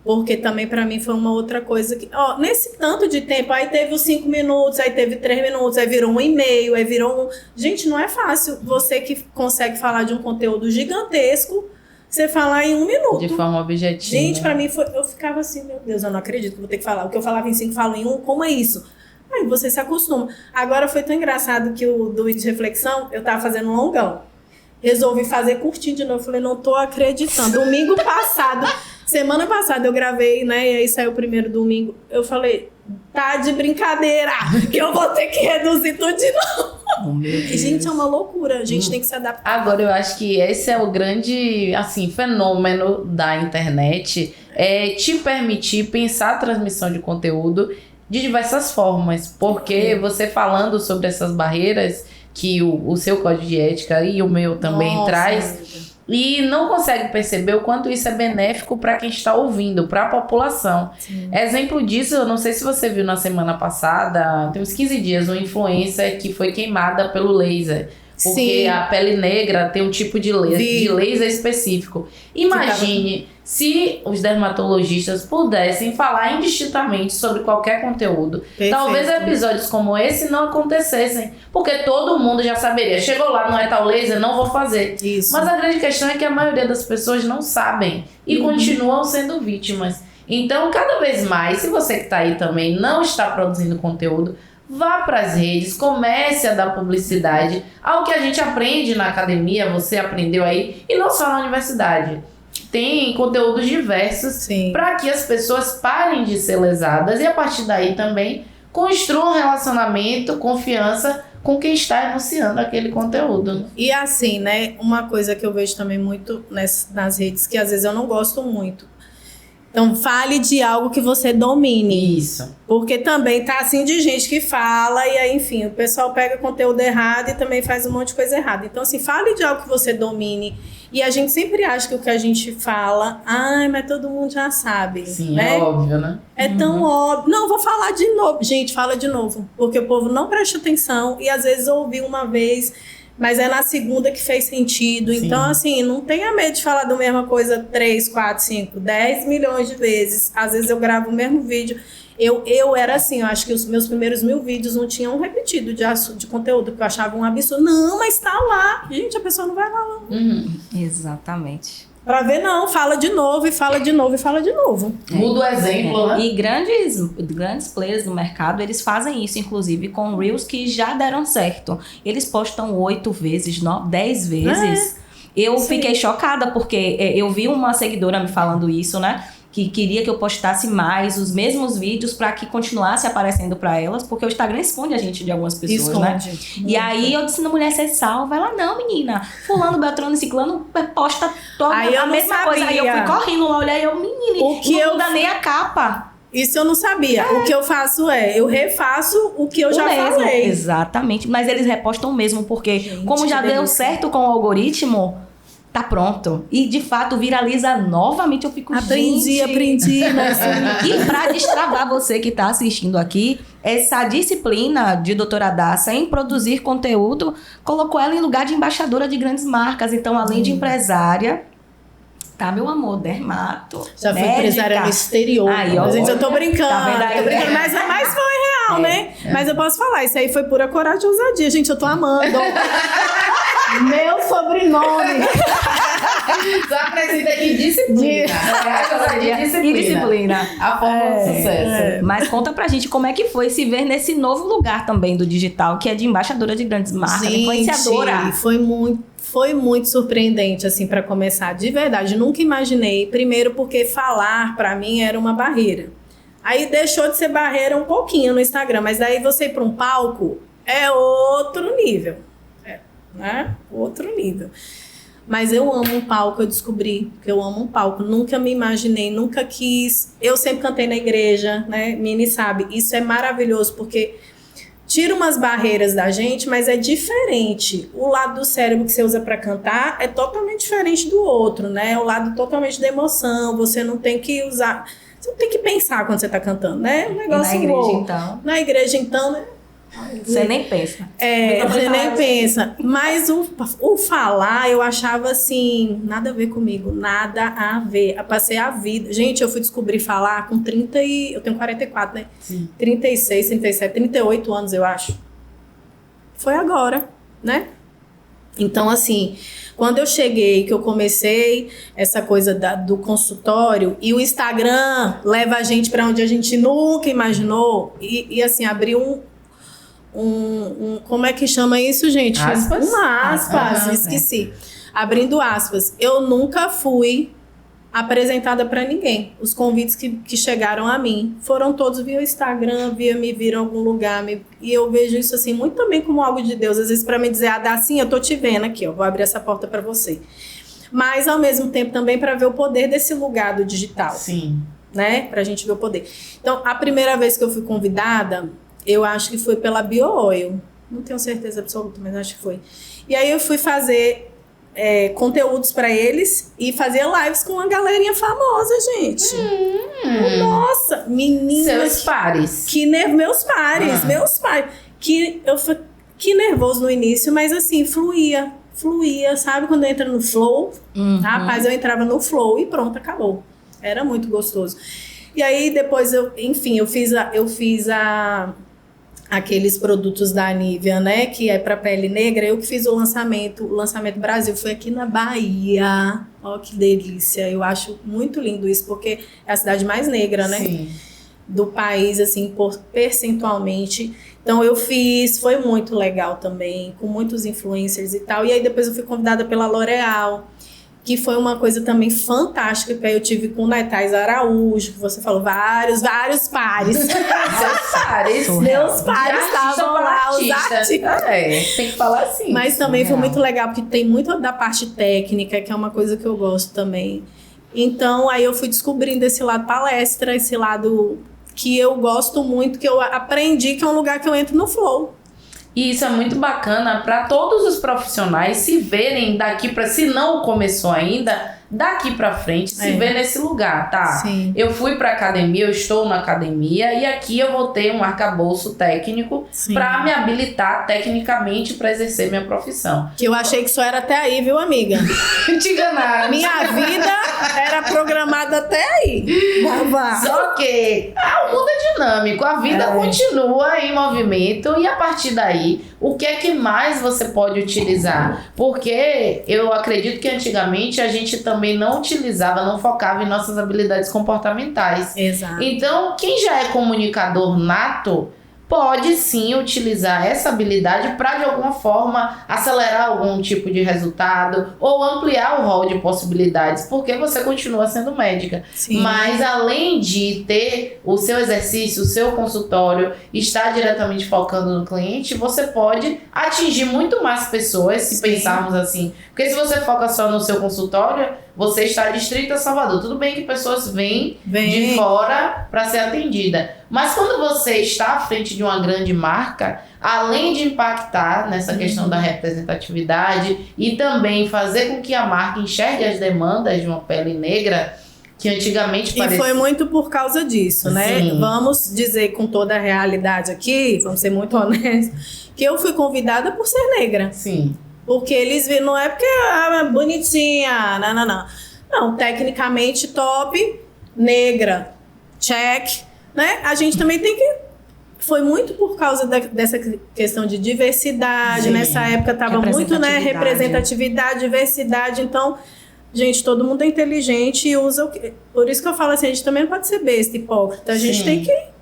Porque também para mim foi uma outra coisa que... Ó, nesse tanto de tempo, aí teve os 5 minutos, aí teve 3 minutos, aí virou 1,5, aí virou 1... Gente, não é fácil. Você que consegue falar de um conteúdo gigantesco, você falar em 1 minuto. De forma objetiva. Gente, pra mim, eu ficava assim, meu Deus, eu não acredito que vou ter que falar. O que eu falava em 5, falo em 1, como é isso? Aí você se acostuma. Agora foi tão engraçado que o do vídeo de reflexão, eu tava fazendo um longão. Resolvi fazer curtinho de novo. Falei, não tô acreditando. Domingo passado, semana passada eu gravei, né? E aí saiu o primeiro domingo. Eu falei, tá de brincadeira, que eu vou ter que reduzir tudo de novo. Gente, é uma loucura. A gente tem que se adaptar. Agora, eu acho que esse é o grande, assim, fenômeno da internet. É te permitir pensar a transmissão de conteúdo de diversas formas. Porque você falando sobre essas barreiras que o seu código de ética e o meu também traz... E não consegue perceber o quanto isso é benéfico para quem está ouvindo, para a população. Sim. Exemplo disso, eu não sei se você viu na semana passada, tem uns 15 dias, uma influencer que foi queimada pelo laser. Porque Sim. a pele negra tem um tipo de laser específico. Imagine se os dermatologistas pudessem falar indistintamente sobre qualquer conteúdo. Perfeito. Talvez episódios como esse não acontecessem. Porque todo mundo já saberia. Chegou lá, não é tal laser, não vou fazer. Isso. Mas a grande questão é que a maioria das pessoas não sabem. E continuam sendo vítimas. Então, cada vez mais, se você que está aí também não está produzindo conteúdo, vá para as redes, comece a dar publicidade ao que a gente aprende na academia, você aprendeu aí, e não só na universidade. Tem conteúdos diversos para que as pessoas parem de ser lesadas e a partir daí também construam um relacionamento, confiança com quem está enunciando aquele conteúdo. E assim, né, uma coisa que eu vejo também muito nas redes, que às vezes eu não gosto muito. Então, fale de algo que você domine. Isso. Porque também tá assim de gente que fala e aí, enfim, o pessoal pega conteúdo errado e também faz um monte de coisa errada. Então, assim, fale de algo que você domine. E a gente sempre acha que o que a gente fala, mas todo mundo já sabe. Sim, né? é óbvio, né? É tão óbvio. Não, vou falar de novo. Gente, fala de novo. Porque o povo não presta atenção e às vezes ouviu uma vez, mas é na segunda que fez sentido. Sim. Então, assim, não tenha medo de falar da mesma coisa 3, 4, 5, 10 milhões de vezes. Às vezes eu gravo o mesmo vídeo. Eu era assim, eu acho que os meus primeiros 1000 vídeos não tinham um repetido de conteúdo, porque eu achava um absurdo. Não, mas tá lá. Gente, a pessoa não vai lá, não. Exatamente. Pra ver, não. Fala de novo, e fala de novo, e fala de novo. Muda o exemplo, né? E grandes players no mercado, eles fazem isso, inclusive, com Reels que já deram certo. Eles postam 8 vezes, 10 vezes. Eu fiquei chocada, porque eu vi uma seguidora me falando isso, né? Que queria que eu postasse mais os mesmos vídeos para que continuasse aparecendo para elas, porque o Instagram esconde a gente de algumas pessoas, né? E aí eu disse, mulher, você salva? Ela, não, menina, fulano, beltrano e ciclano posta toda a mesma coisa. Aí eu fui correndo lá, olhei, menina, não muda nem a capa. Isso eu não sabia. O que eu faço eu refaço o que eu já falei. Exatamente, mas eles repostam mesmo, porque como já deu certo com o algoritmo, tá pronto. E, de fato, viraliza novamente. Eu fico, aprendi. Mas... E pra destravar você que tá assistindo aqui, essa disciplina de doutora Daça em produzir conteúdo colocou ela em lugar de embaixadora de grandes marcas. Então, além de empresária, tá, meu amor, dermato, já fui empresária no exterior. Aí, gente, eu tô brincando. Tá vendo aí? Tô brincando, mas foi real, né? Mas eu posso falar, isso aí foi pura coragem e ousadia. Gente, eu tô amando. Meu sobrenome. Só acrescenta aqui disciplina. Disciplina. A forma do sucesso. Mas conta pra gente como é que foi se ver nesse novo lugar também do digital, que é de embaixadora de grandes marcas, influenciadora. Foi muito surpreendente, assim, pra começar. De verdade, nunca imaginei. Primeiro porque falar, pra mim, era uma barreira. Aí deixou de ser barreira um pouquinho no Instagram. Mas daí você ir pra um palco é outro nível. Né? Outro nível. Mas eu amo um palco, eu descobri que eu amo um palco. Nunca me imaginei, nunca quis. Eu sempre cantei na igreja, né? Mini sabe. Isso é maravilhoso, porque tira umas barreiras da gente, mas é diferente. O lado do cérebro que você usa para cantar é totalmente diferente do outro, né? O lado totalmente da emoção. Você não tem que usar... Você não tem que pensar quando você tá cantando, né? Um negócio na igreja, então? Na igreja, então, né? Você nem pensa. Você nem pensa. Mas o falar, eu achava assim, nada a ver comigo. Nada a ver. Eu passei a vida. Gente, eu fui descobrir falar com 30 e... Eu tenho 44, né? Sim. 36, 37, 38 anos, eu acho. Foi agora, né? Então, assim, quando eu cheguei, que eu comecei essa coisa do consultório, e o Instagram leva a gente para onde a gente nunca imaginou, e assim, abriu como é que chama isso, gente? Aspas? Aspas, esqueci. Abrindo aspas. Eu nunca fui apresentada para ninguém. Os convites que chegaram a mim foram todos via Instagram, me viram em algum lugar. E eu vejo isso assim muito também como algo de Deus. Às vezes para me dizer, Dacinha, eu tô te vendo aqui, ó, vou abrir essa porta para você. Mas ao mesmo tempo também para ver o poder desse lugar do digital. Sim. Né? Pra gente ver o poder. Então, a primeira vez que eu fui convidada, eu acho que foi pela BioOil. Não tenho certeza absoluta, mas acho que foi. E aí eu fui fazer conteúdos para eles e fazer lives com uma galerinha famosa, gente. Nossa, meninas. Seus pares. Meus pares. Que nervoso no início, mas assim, fluía, sabe? Quando entra no flow. Rapaz, eu entrava no flow e pronto, acabou. Era muito gostoso. E aí depois eu fiz aqueles produtos da Nivea, né, que é para pele negra. Eu que fiz o lançamento Brasil foi aqui na Bahia. Ó, que delícia. Eu acho muito lindo isso, porque é a cidade mais negra, né? Sim. Do país, assim, percentualmente. Então eu fiz, foi muito legal também, com muitos influencers e tal. E aí depois eu fui convidada pela L'Oréal, que foi uma coisa também fantástica, que eu tive com o Naitais Araújo, que você falou, vários pares. Meus pares estavam lá, os artistas. Tem que falar assim. Mas também foi muito legal, porque tem muito da parte técnica, que é uma coisa que eu gosto também. Então, aí eu fui descobrindo esse lado palestra, esse lado que eu gosto muito, que eu aprendi, que é um lugar que eu entro no flow. E isso é muito bacana para todos os profissionais se verem daqui para, se não começou ainda, daqui para frente, se ver nesse lugar, tá? Sim. Eu fui para academia, eu estou na academia e aqui eu vou ter um arcabouço técnico para me habilitar tecnicamente para exercer minha profissão. Que eu achei que só era até aí, viu, amiga? Te enganaram. Minha vida era programada até aí. Só que o mundo é dinâmico, a vida continua em movimento e a partir daí, o que é que mais você pode utilizar? Porque eu acredito que antigamente a gente também não utilizava, não focava em nossas habilidades comportamentais. Exato. Então, quem já é comunicador nato pode sim utilizar essa habilidade para de alguma forma acelerar algum tipo de resultado ou ampliar o rol de possibilidades, porque você continua sendo médica. Sim. Mas além de ter o seu exercício, o seu consultório, estar diretamente focando no cliente, você pode atingir muito mais pessoas, se pensarmos assim. Porque se você foca só no seu consultório, você está restrito a Salvador. Tudo bem que pessoas vêm de fora para ser atendida. Mas quando você está à frente de uma grande marca, além de impactar nessa questão da representatividade e também fazer com que a marca enxergue as demandas de uma pele negra, que antigamente parecia... E foi muito por causa disso, né? Sim. Vamos dizer com toda a realidade aqui, vamos ser muito honestos, que eu fui convidada por ser negra. Sim. Porque eles viram, não é porque bonitinha, não. Não, tecnicamente top, negra, check, né? A gente também tem que... Foi muito por causa dessa questão de diversidade. Sim. Nessa época tava muito, né? Representatividade, diversidade. Então, gente, todo mundo é inteligente e usa o que... Por isso que eu falo assim, a gente também não pode ser besta, hipócrita. A gente tem que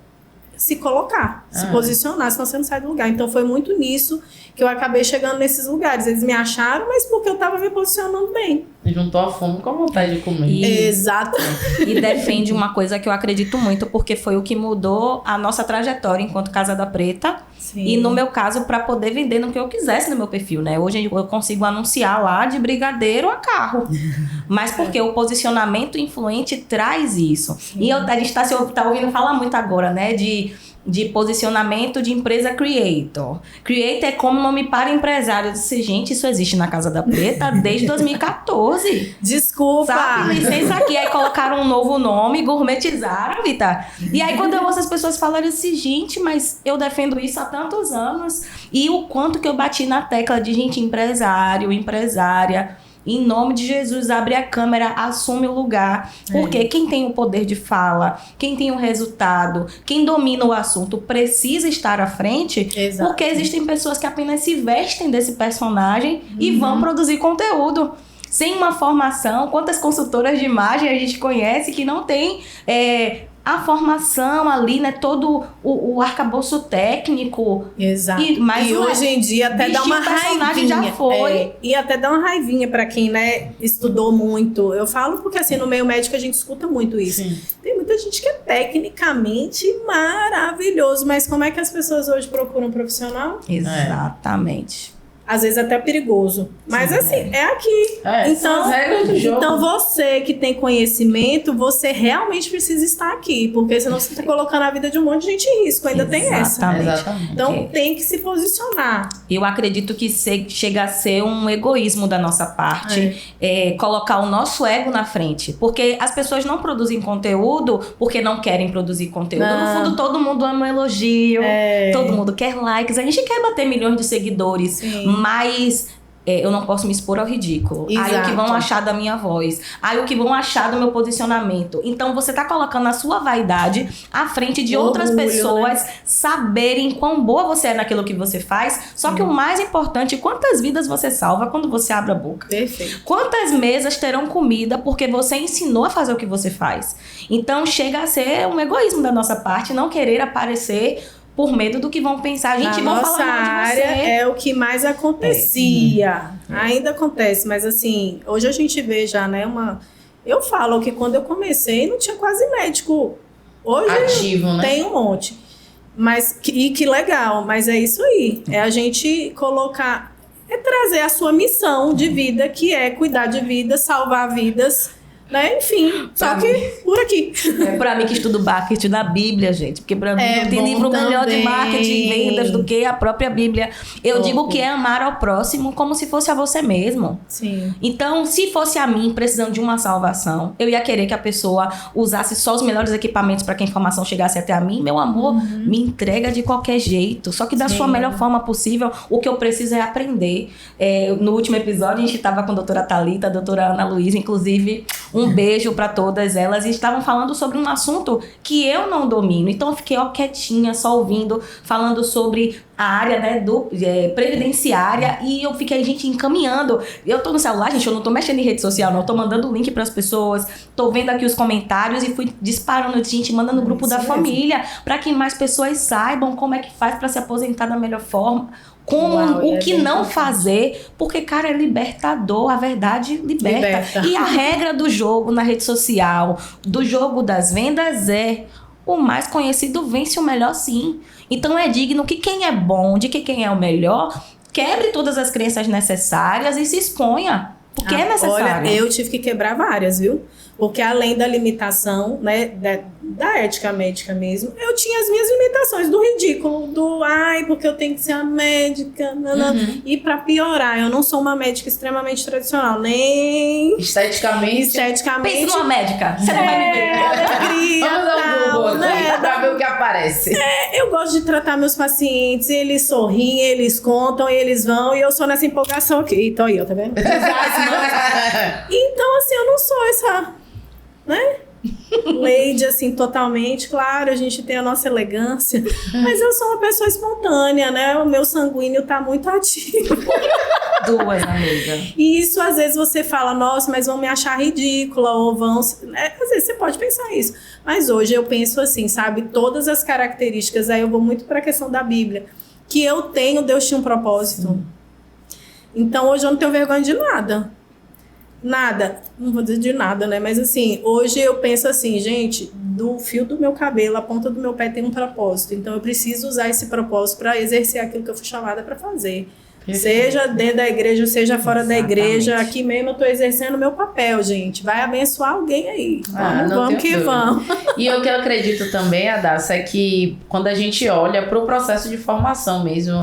se colocar, se posicionar, senão você não sai do lugar. Então foi muito nisso que eu acabei chegando nesses lugares. Eles me acharam, mas porque eu tava me posicionando bem. Juntou a fome com a vontade de comer. Exato. E defende uma coisa que eu acredito muito, porque foi o que mudou a nossa trajetória enquanto Casada Preta. Sim. E no meu caso, para poder vender no que eu quisesse no meu perfil, né? Hoje eu consigo anunciar lá de brigadeiro a carro. Mas porque o posicionamento influente traz isso. Sim. E a gente tá ouvindo falar muito agora, né? De posicionamento de empresa creator. Creator é como nome para empresário. Eu disse, gente, isso existe na Casa da Preta desde 2014. Desculpa. Sabe, licença aqui. Aí colocaram um novo nome, gourmetizaram, Vita. E aí quando eu ouço as pessoas falarem assim, gente, mas eu defendo isso há tantos anos. E o quanto que eu bati na tecla de gente empresário, empresária... Em nome de Jesus, abre a câmera, assume o lugar. Porque quem tem o poder de fala, quem tem o resultado, quem domina o assunto, precisa estar à frente. Exato. Porque existem pessoas que apenas se vestem desse personagem e vão produzir conteúdo. Sem uma formação, quantas consultoras de imagem a gente conhece que não tem... a formação ali, né? Todo o arcabouço técnico. Exato. E hoje em dia até dá uma raivinha. Já foi. E até dá uma raivinha pra quem, né, estudou muito. Eu falo porque, assim, no meio médico a gente escuta muito isso. Sim. Tem muita gente que é tecnicamente maravilhoso, mas como é que as pessoas hoje procuram um profissional? Exatamente. Às vezes até perigoso. Mas assim, é aqui. Então, são as regras do jogo. Então você que tem conhecimento, você realmente precisa estar aqui. Porque senão você está colocando a vida de um monte de gente em risco. Ainda tem essa. Exatamente. Então tem que se posicionar. Eu acredito que chega a ser um egoísmo da nossa parte. Colocar o nosso ego na frente. Porque as pessoas não produzem conteúdo porque não querem produzir conteúdo. No fundo, todo mundo ama um elogio. Todo mundo quer likes. A gente quer bater milhões de seguidores. Sim. Mas eu não posso me expor ao ridículo. Exato. Aí o que vão achar da minha voz? Aí o que vão achar do meu posicionamento? Então você tá colocando a sua vaidade à frente de outras pessoas, né? Saberem quão boa você é naquilo que você faz. Só que o mais importante, quantas vidas você salva quando você abre a boca? Perfeito. Quantas mesas terão comida porque você ensinou a fazer o que você faz? Então chega a ser um egoísmo da nossa parte não querer aparecer por medo do que vão pensar. A gente vai falar mal de você. É o que mais acontecia. Ainda acontece, mas assim, hoje a gente vê já, né, eu falo que quando eu comecei não tinha quase médico. Hoje ativo, né? Tem um monte. Mas, que legal, mas é isso aí. É a gente colocar, trazer a sua missão de vida, que é cuidar de vidas, salvar vidas, né? Enfim, só que por aqui. Pra mim que estudo marketing na Bíblia, gente. Porque pra mim não tem bom livro melhor de também. marketing e vendas do que a própria Bíblia. Eu Top. digo que é amar ao próximo como se fosse a você mesmo. Sim. Então, se fosse a mim precisando de uma salvação, eu ia querer que a pessoa usasse só os melhores equipamentos para que a informação chegasse até a mim. Meu amor, me entrega de qualquer jeito. Só que da sua melhor forma possível. O que eu preciso é aprender. No último episódio, a gente estava com a doutora Thalita, a doutora Ana Luísa, inclusive, um beijo para todas elas. E estavam falando sobre um assunto que eu não domino. Então, eu fiquei quietinha, só ouvindo, falando sobre a área, né, previdenciária, e eu fiquei, gente, encaminhando. Eu tô no celular, gente, eu não tô mexendo em rede social, não. Eu tô mandando o link pras pessoas, tô vendo aqui os comentários e fui disparando, gente, mandando no grupo da família, pra que mais pessoas saibam como é que faz pra se aposentar da melhor forma. O que não fazer, porque, cara, é libertador, a verdade liberta. E a regra do jogo na rede social, do jogo das vendas o mais conhecido vence o melhor, sim. Então é digno que quem é bom, de que quem é o melhor, quebre todas as crenças necessárias e se exponha. Porque é necessário. Olha, eu tive que quebrar várias, viu? Porque além da limitação, né, da ética médica mesmo, eu tinha as minhas limitações do ridículo, porque eu tenho que ser uma médica, e pra piorar, eu não sou uma médica extremamente tradicional, nem esteticamente. Pense numa médica, você não vai me ver. Vamos dar um Google, né, pra ver o que aparece. Eu gosto de tratar meus pacientes, eles sorriem, eles contam, eles vão, e eu sou nessa empolgação aqui. Então aí, ó, tá vendo? Então, assim, eu não sou essa, né? Lady, assim, totalmente. Claro, a gente tem a nossa elegância, mas eu sou uma pessoa espontânea, né? O meu sanguíneo tá muito ativo. Duas, amiga. E isso, às vezes, você fala, nossa, mas vão me achar ridícula, ou vão... Às vezes você pode pensar isso. Mas hoje eu penso assim, sabe? Todas as características, aí eu vou muito pra questão da Bíblia, que eu tenho, Deus tinha um propósito. Então, hoje eu não tenho vergonha de nada. Nada. Não vou dizer de nada, né? Mas assim, hoje eu penso assim, gente, do fio do meu cabelo, a ponta do meu pé tem um propósito. Então eu preciso usar esse propósito para exercer aquilo que eu fui chamada para fazer. Seja dentro da igreja, seja fora da igreja. Aqui mesmo eu tô exercendo o meu papel, gente. Vai abençoar alguém aí. Vamos que vamos. E o que eu acredito também, Adassa, é que quando a gente olha para o processo de formação mesmo,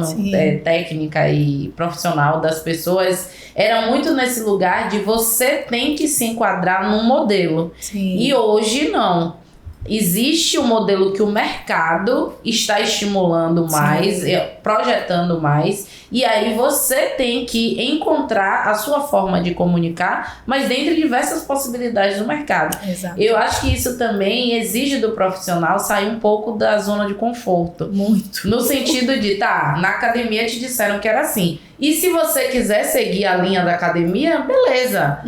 técnica e profissional das pessoas, era muito nesse lugar de você tem que se enquadrar num modelo. Sim. E hoje não. Existe um modelo que o mercado está estimulando mais, projetando mais, e aí você tem que encontrar a sua forma de comunicar, mas dentre diversas possibilidades do mercado. Exato. Eu acho que isso também exige do profissional sair um pouco da zona de conforto. Muito. No sentido de, na academia te disseram que era assim. E se você quiser seguir a linha da academia, beleza.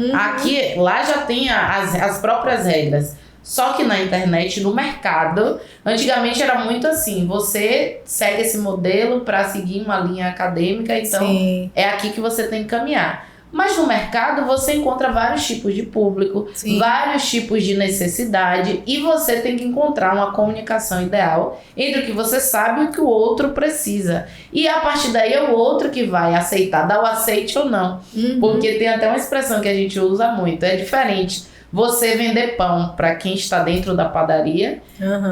Lá já tem as próprias regras. Só que na internet, no mercado, antigamente era muito assim, você segue esse modelo para seguir uma linha acadêmica, então é aqui que você tem que caminhar. Mas no mercado você encontra vários tipos de público, vários tipos de necessidade, e você tem que encontrar uma comunicação ideal entre o que você sabe e o que o outro precisa. E a partir daí é o outro que vai aceitar, dar o aceite ou não. Porque tem até uma expressão que a gente usa muito, é diferente. Você vender pão para quem está dentro da padaria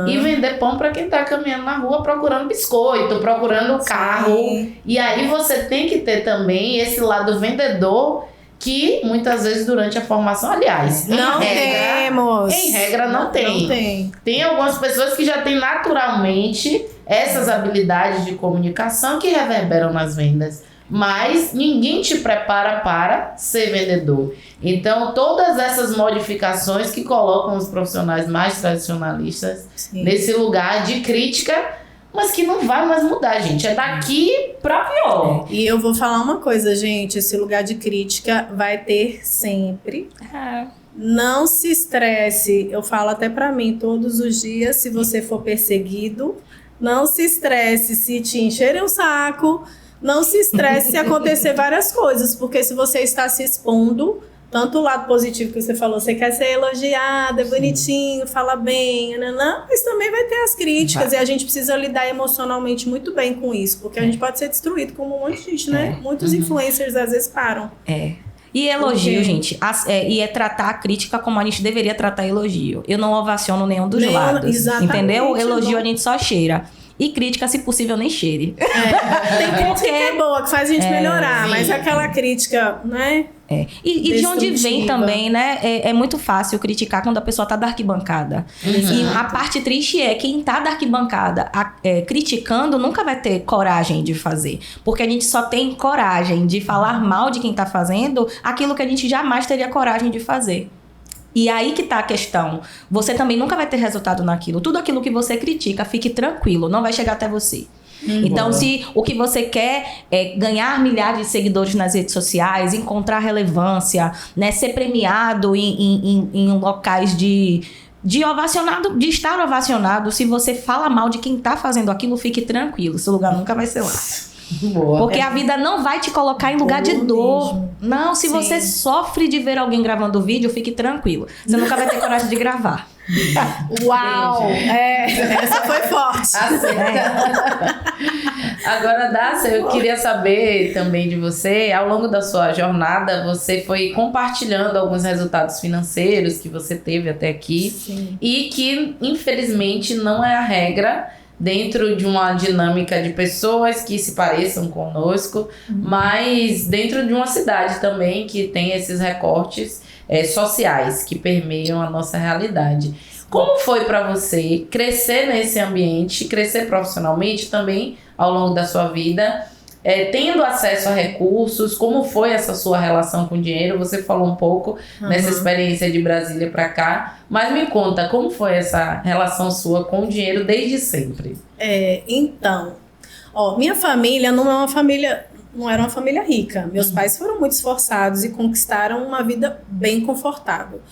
e vender pão para quem está caminhando na rua procurando biscoito, procurando carro. E aí você tem que ter também esse lado vendedor que muitas vezes durante a formação, aliás, em regra não tem. Tem algumas pessoas que já têm naturalmente essas habilidades de comunicação que reverberam nas vendas. Mas ninguém te prepara para ser vendedor. Então, todas essas modificações que colocam os profissionais mais tradicionalistas nesse lugar de crítica, mas que não vai mais mudar, gente. É daqui pra pior. E eu vou falar uma coisa, gente. Esse lugar de crítica vai ter sempre. Não se estresse. Eu falo até pra mim todos os dias, se você for perseguido, não se estresse se te encherem o saco. Não se estresse se acontecer várias coisas, porque se você está se expondo, tanto o lado positivo que você falou, você quer ser elogiada, é bonitinho, fala bem, mas também vai ter as críticas, e a gente precisa lidar emocionalmente muito bem com isso, porque a gente pode ser destruído como um monte de gente, né? Muitos influencers às vezes param. E elogio, gente, e é tratar a crítica como a gente deveria tratar elogio. Eu não ovaciono nenhum dos lados, exatamente, entendeu? Elogio não. a gente só cheira. E crítica, se possível, nem cheire. Tem crítica que é boa, que faz a gente melhorar, sim. mas aquela crítica, né? E de onde vem Destrutiva. também, né? É muito fácil criticar quando a pessoa tá da arquibancada. E a parte triste é quem tá da arquibancada criticando nunca vai ter coragem de fazer. Porque a gente só tem coragem de falar mal de quem tá fazendo aquilo que a gente jamais teria coragem de fazer. E aí que tá a questão. Você também nunca vai ter resultado naquilo. Tudo aquilo que você critica, fique tranquilo, não vai chegar até você. Então, se o que você quer é ganhar milhares de seguidores nas redes sociais, encontrar relevância, né, ser premiado em locais de ovacionado, de estar ovacionado, se você fala mal de quem tá fazendo aquilo, fique tranquilo. Seu lugar nunca vai ser lá. Boa. Porque a vida não vai te colocar em lugar de dor. Mesmo. Não, se Sim. você sofre de ver alguém gravando vídeo, fique tranquilo. Você nunca vai ter coragem de gravar. Uau! Essa foi forte. Agora, Dácia, eu queria saber também de você, ao longo da sua jornada, você foi compartilhando alguns resultados financeiros que você teve até aqui. Sim. E que, infelizmente, não é a regra dentro de uma dinâmica de pessoas que se pareçam conosco, mas dentro de uma cidade também que tem esses recortes sociais que permeiam a nossa realidade. Como foi para você crescer nesse ambiente, crescer profissionalmente também ao longo da sua vida, tendo acesso a recursos? Como foi essa sua relação com o dinheiro? Você falou um pouco nessa experiência de Brasília para cá, mas me conta, como foi essa relação sua com o dinheiro desde sempre? Então, minha família não era uma família rica. Meus pais foram muito esforçados e conquistaram uma vida bem confortável.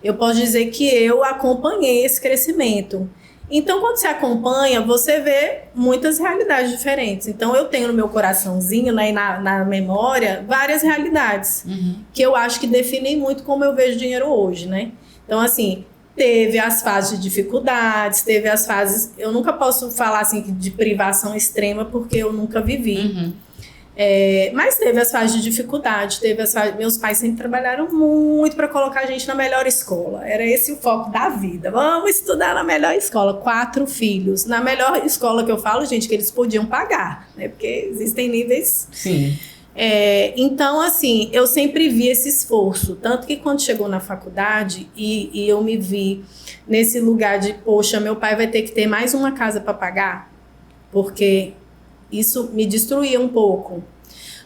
Eu posso dizer que eu acompanhei esse crescimento. Então, quando você acompanha, você vê muitas realidades diferentes. Então, eu tenho no meu coraçãozinho, né, e na memória, várias realidades que eu acho que definem muito como eu vejo dinheiro hoje, né? Então, assim, teve as fases de dificuldades, teve as fases... Eu nunca posso falar, assim, de privação extrema, porque eu nunca vivi. Mas teve as fases de dificuldade, meus pais sempre trabalharam muito para colocar a gente na melhor escola. Era esse o foco da vida. Vamos estudar na melhor escola. 4 filhos. Na melhor escola que eu falo, gente, que eles podiam pagar, né? Porque existem níveis... Sim. Então, assim, eu sempre vi esse esforço. Tanto que quando chegou na faculdade e eu me vi nesse lugar de, poxa, meu pai vai ter que ter mais uma casa para pagar, porque... Isso me destruía um pouco,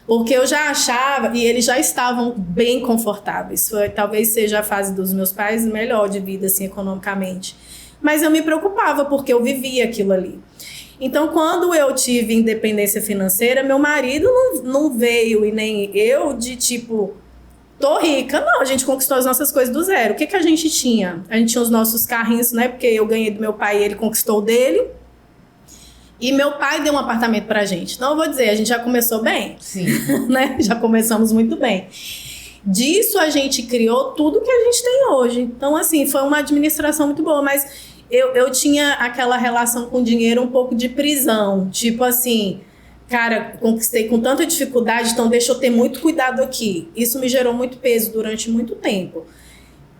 porque eu já achava, e eles já estavam bem confortáveis, talvez seja a fase dos meus pais melhor de vida, assim, economicamente, mas eu me preocupava, porque eu vivia aquilo ali. Então, quando eu tive independência financeira, meu marido não veio, e nem eu, de tipo, tô rica. Não, a gente conquistou as nossas coisas do zero. O que a gente tinha? A gente tinha os nossos carrinhos, né, porque eu ganhei do meu pai e ele conquistou o dele. E meu pai deu um apartamento pra gente. Então, eu vou dizer, a gente já começou bem. Sim. Né? Já começamos muito bem. Disso, a gente criou tudo que a gente tem hoje. Então, assim, foi uma administração muito boa. Mas eu tinha aquela relação com o dinheiro um pouco de prisão. Tipo assim, cara, conquistei com tanta dificuldade, então deixa eu ter muito cuidado aqui. Isso me gerou muito peso durante muito tempo.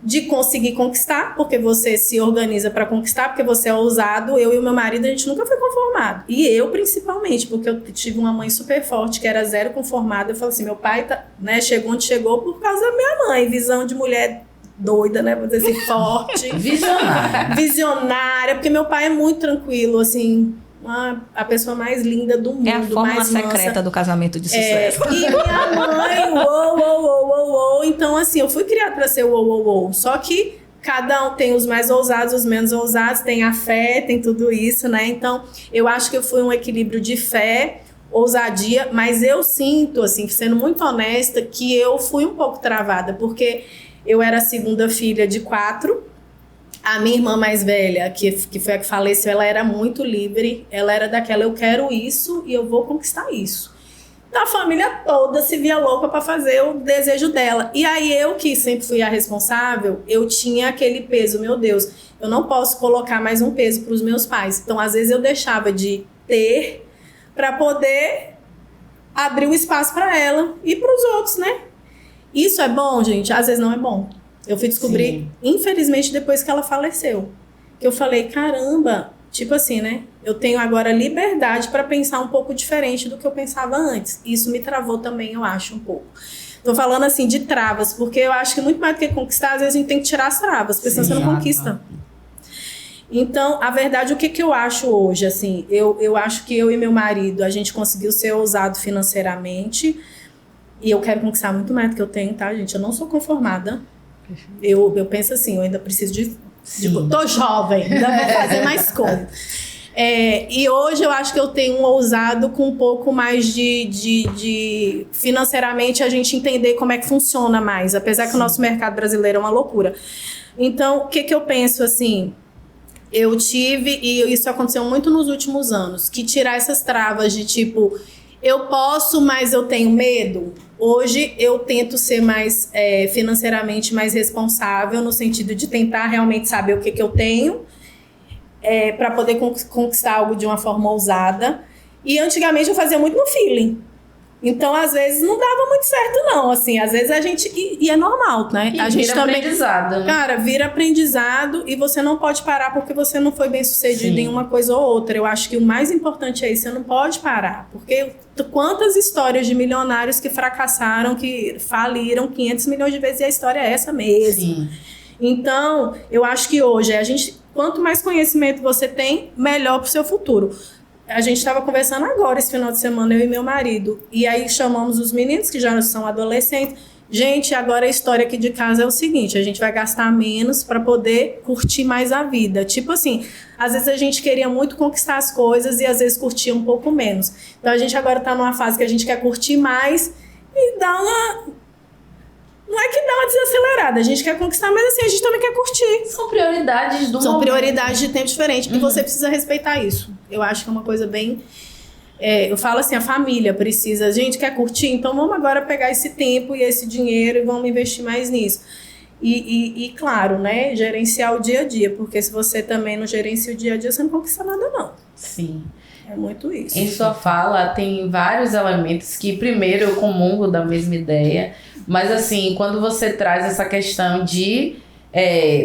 De conseguir conquistar, porque você se organiza para conquistar, porque você é ousado. Eu e o meu marido, a gente nunca foi conformado. E eu, principalmente, porque eu tive uma mãe super forte, que era zero conformada. Eu falei assim, meu pai chegou onde chegou por causa da minha mãe. Visão de mulher doida, né? Vou dizer assim, forte. Visionária. Visionária, porque meu pai é muito tranquilo, assim... a pessoa mais linda do mundo. É a fórmula mais secreta mansa. do casamento de sucesso. E minha mãe, uou. Então, assim, eu fui criada para ser uou. Só que cada um tem os mais ousados, os menos ousados, tem a fé, tem tudo isso, né? Então, eu acho que eu fui um equilíbrio de fé, ousadia, mas eu sinto, assim, sendo muito honesta, que eu fui um pouco travada, porque eu era a segunda filha de 4. A minha irmã mais velha, que foi a que faleceu, ela era muito livre. Ela era daquela, eu quero isso e eu vou conquistar isso. Então a família toda se via louca para fazer o desejo dela. E aí eu, que sempre fui a responsável, eu tinha aquele peso, meu Deus, eu não posso colocar mais um peso para os meus pais. Então às vezes eu deixava de ter para poder abrir um espaço para ela e para os outros, né? Isso é bom, gente? Às vezes não é bom. Eu fui descobrir, infelizmente, depois que ela faleceu. Que eu falei, caramba, tipo assim, né? Eu tenho agora liberdade para pensar um pouco diferente do que eu pensava antes. Isso me travou também, eu acho, um pouco. Tô falando assim de travas, porque eu acho que muito mais do que conquistar, às vezes a gente tem que tirar as travas, porque senão você não conquista. Então, a verdade, o que eu acho hoje, assim, eu acho que eu e meu marido, a gente conseguiu ser ousado financeiramente, e eu quero conquistar muito mais do que eu tenho, tá, gente? Eu não sou conformada. Eu penso assim, eu ainda preciso de tô jovem, ainda vou fazer mais coisas. E hoje eu acho que eu tenho um ousado com um pouco mais de financeiramente a gente entender como é que funciona mais, apesar que o nosso mercado brasileiro é uma loucura. Então, o que eu penso assim? Eu tive, e isso aconteceu muito nos últimos anos, que tirar essas travas de tipo, eu posso, mas eu tenho medo. Hoje eu tento ser mais financeiramente mais responsável, no sentido de tentar realmente saber o que eu tenho, para poder conquistar algo de uma forma ousada. E antigamente eu fazia muito no feeling. Então, às vezes, não dava muito certo, não. Assim, às vezes a gente... E é normal, né? E a gente vira também, aprendizado, né? Cara, vira aprendizado e você não pode parar porque você não foi bem sucedido em uma coisa ou outra. Eu acho que o mais importante é isso, você não pode parar. Porque quantas histórias de milionários que fracassaram, que faliram 500 milhões de vezes e a história é essa mesmo. Sim. Então, eu acho que hoje, quanto mais conhecimento você tem, melhor pro seu futuro. A gente estava conversando agora, esse final de semana, eu e meu marido. E aí chamamos os meninos, que já são adolescentes. Gente, agora a história aqui de casa é o seguinte, a gente vai gastar menos para poder curtir mais a vida. Tipo assim, às vezes a gente queria muito conquistar as coisas e às vezes curtir um pouco menos. Então a gente agora está numa fase que a gente quer curtir mais e dar uma... Não é que dá uma desacelerada, a gente quer conquistar, mas assim, a gente também quer curtir. São prioridades do momento. São prioridades de tempo diferente. E você precisa respeitar isso. Eu acho que é uma coisa bem... eu falo assim, a família precisa... A gente quer curtir, então vamos agora pegar esse tempo e esse dinheiro e vamos investir mais nisso. E claro, né? Gerenciar o dia a dia. Porque se você também não gerencia o dia a dia, você não conquista nada, não. Sim. É muito isso. Em sua fala, tem vários elementos que, primeiro, eu comungo da mesma ideia. Mas, assim, quando você traz essa questão de